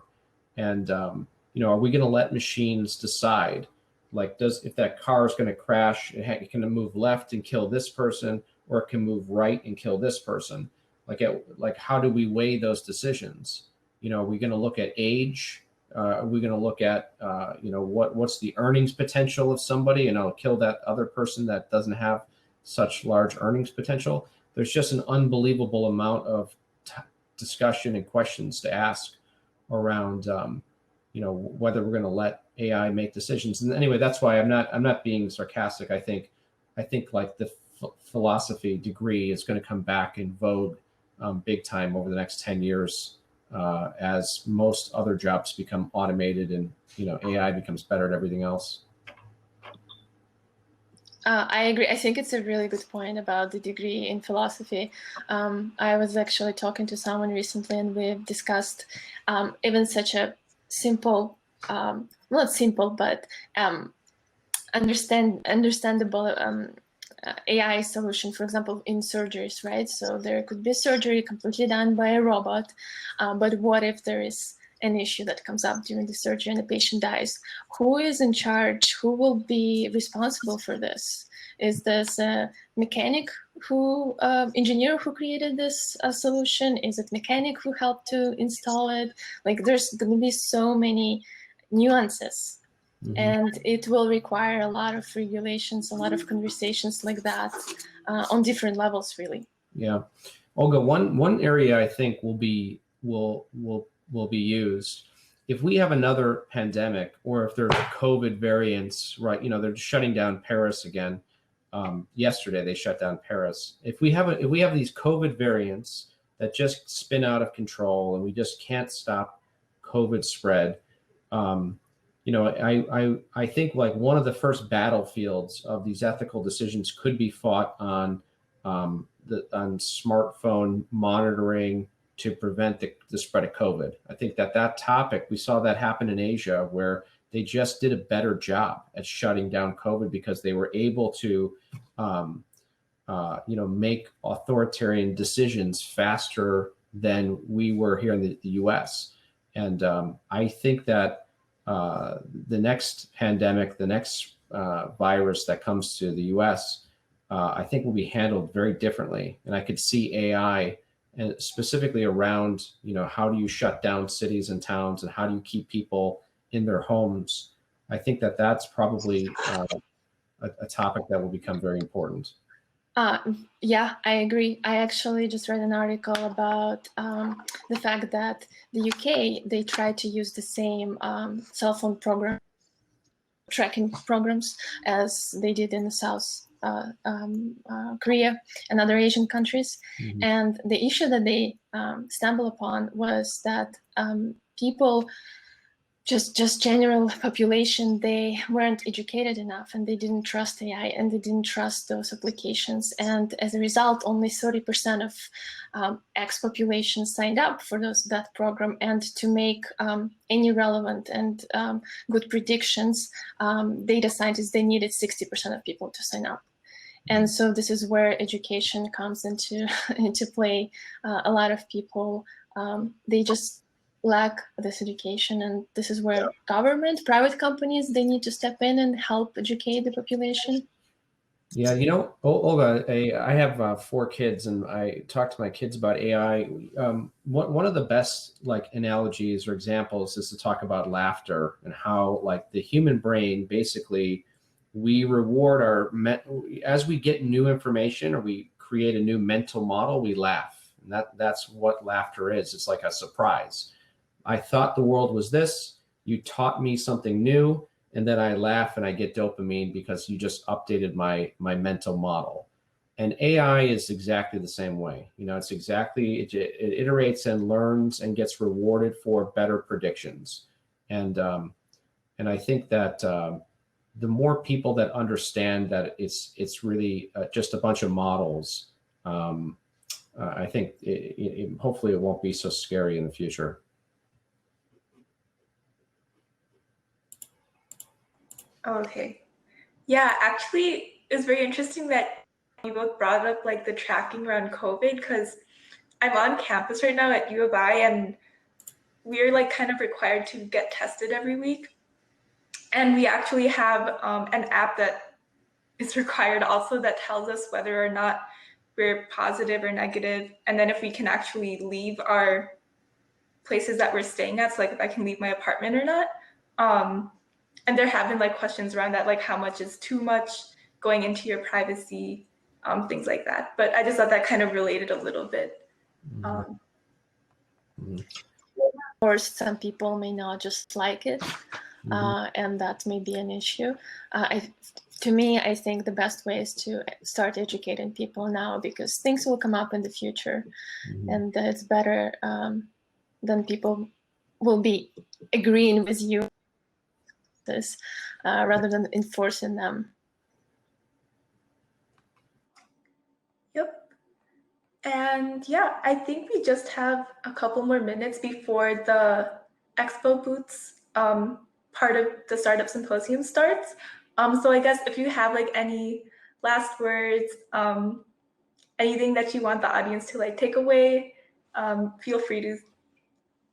and are we going to let machines decide, like, if that car is going to crash, it can move left and kill this person, or it can move right and kill this person? Like how do we weigh those decisions? Are we going to look at age? Are we going to look at what's the earnings potential of somebody, and I'll kill that other person that doesn't have such large earnings potential? There's just an unbelievable amount of discussion and questions to ask around whether we're going to let AI make decisions. And anyway, that's why I'm not being sarcastic. I think like the philosophy degree is going to come back in vogue big time over the next 10 years as most other jobs become automated and AI becomes better at everything else. I agree. I think it's a really good point about the degree in philosophy. I was actually talking to someone recently, and we've discussed even such a simple, not simple, but understandable AI solution, for example, in surgeries, right? So there could be surgery completely done by a robot, but what if there is an issue that comes up during the surgery and the patient dies? Who is in charge? Who will be responsible for this? Is this a mechanic who, engineer who created this solution? Is it mechanic who helped to install it? Like, there's going to be so many nuances. Mm-hmm. And it will require a lot of regulations, a lot of conversations like that on different levels, really. Yeah, Olga, one area I think will be used if we have another pandemic, or if there's COVID variants, right? They're shutting down Paris again. Yesterday they shut down Paris. If we have these COVID variants that just spin out of control and we just can't stop COVID spread, I think like one of the first battlefields of these ethical decisions could be fought on smartphone monitoring to prevent the spread of COVID. I think that topic, we saw that happen in Asia, where they just did a better job at shutting down COVID because they were able to, make authoritarian decisions faster than we were here in the US. And I think that the next pandemic, the next virus that comes to the US, I think will be handled very differently. And I could see AI, and specifically around, how do you shut down cities and towns, and how do you keep people in their homes? I think that's probably a topic that will become very important. Yeah, I agree. I actually just read an article about the fact that the UK, they tried to use the same cell phone program tracking programs as they did in the South Korea and other Asian countries. Mm-hmm. And the issue that they stumbled upon was that people, just general population, they weren't educated enough, and they didn't trust AI, and they didn't trust those applications. And as a result, only 30% of ex-population signed up for that program. And to make any relevant and good predictions, data scientists, they needed 60% of people to sign up. And so this is where education comes into play. A lot of people, they just lack this education, and this is where government, private companies, they need to step in and help educate the population. Yeah, Olga, I have 4 kids, and I talk to my kids about AI. One of the best analogies or examples is to talk about laughter, and how the human brain, basically, we reward as we get new information or we create a new mental model, we laugh, and that's what laughter is. It's like a surprise. I thought the world was this, you taught me something new, and then I laugh and I get dopamine because you just updated my mental model. And AI is exactly the same way. It's exactly, it iterates and learns and gets rewarded for better predictions. And I think that the more people that understand that it's really just a bunch of models, I think hopefully it won't be so scary in the future. Okay. Yeah, actually, it's very interesting that you both brought up the tracking around COVID, because I'm on campus right now at U of I, and we're kind of required to get tested every week. And we actually have an app that is required also that tells us whether or not we're positive or negative. And then if we can actually leave our places that we're staying at, so if I can leave my apartment or not. And there have been questions around that, how much is too much going into your privacy, things like that. But I just thought that kind of related a little bit. Or some people may not just like it. and that may be an issue. To me, I think the best way is to start educating people now, because things will come up in the future, and it's better than people will be agreeing with you this rather than enforcing them. Yep. And yeah, I think we just have a couple more minutes before the expo booths part of the Startup Symposium starts. So I guess if you have like any last words, anything that you want the audience to like take away, feel free to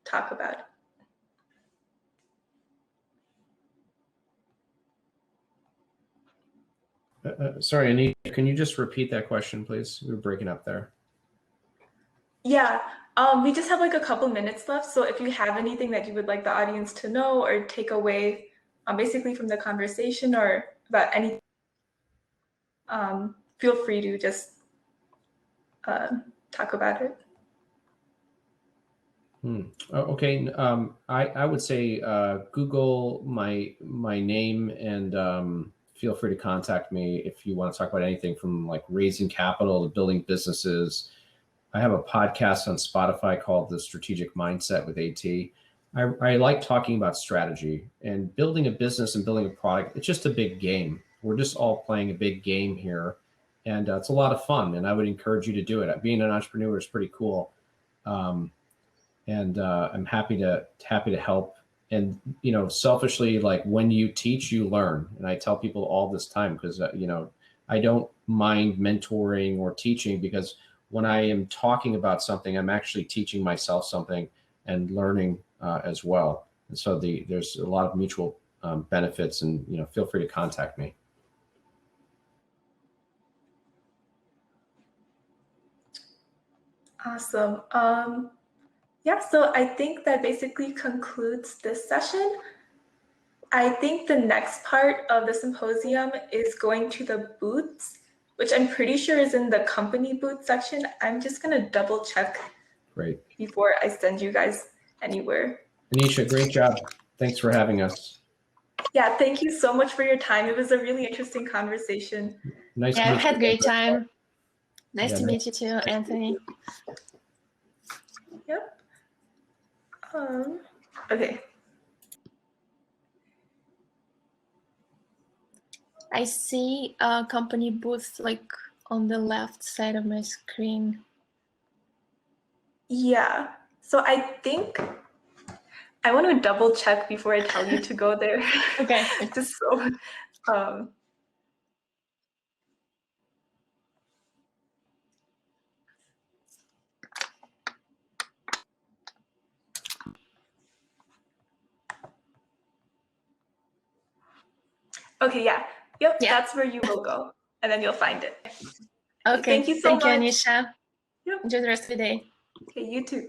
talk about it. Sorry, Anita, can you just repeat that question, please? We were breaking up there. Yeah, we just have like a couple minutes left. So if you have anything that you would like the audience to know or take away basically from the conversation or about anything, feel free to just talk about it. Okay, I would say Google my name and feel free to contact me if you want to talk about anything from like raising capital to building businesses. I have a podcast on Spotify called The Strategic Mindset with AT. I like talking about strategy and building a business and building a product. It's just a big game. We're just all playing a big game here, and it's a lot of fun. And I would encourage you to do it. Being an entrepreneur is pretty cool, and I'm happy to help. And you know, selfishly, like when you teach, you learn. And I tell people all this time because you know, I don't mind mentoring or teaching, because when I am talking about something, I'm actually teaching myself something and learning as well. And so there's a lot of mutual benefits, and you know, feel free to contact me. Awesome. Yeah, so I think that basically concludes this session. I think the next part of the symposium is going to the booths, which I'm pretty sure is in the company booth section. I'm just going to double check before I send you guys anywhere. Anisha, great job. Thanks for having us. Yeah, thank you so much for your time. It was a really interesting conversation. Nice to Yeah, meet I've had a great time. Nice to meet you too, Anthony. Yep. Okay. I see a company booth like on the left side of my screen. Yeah. So I think I want to double check before I tell you to go there. Okay. Just so. Okay, yeah. Yep, yeah. That's where you will go, and then you'll find it. Okay, thank you so much. Thank you, Anisha. Yep. Enjoy the rest of the day. Okay, you too.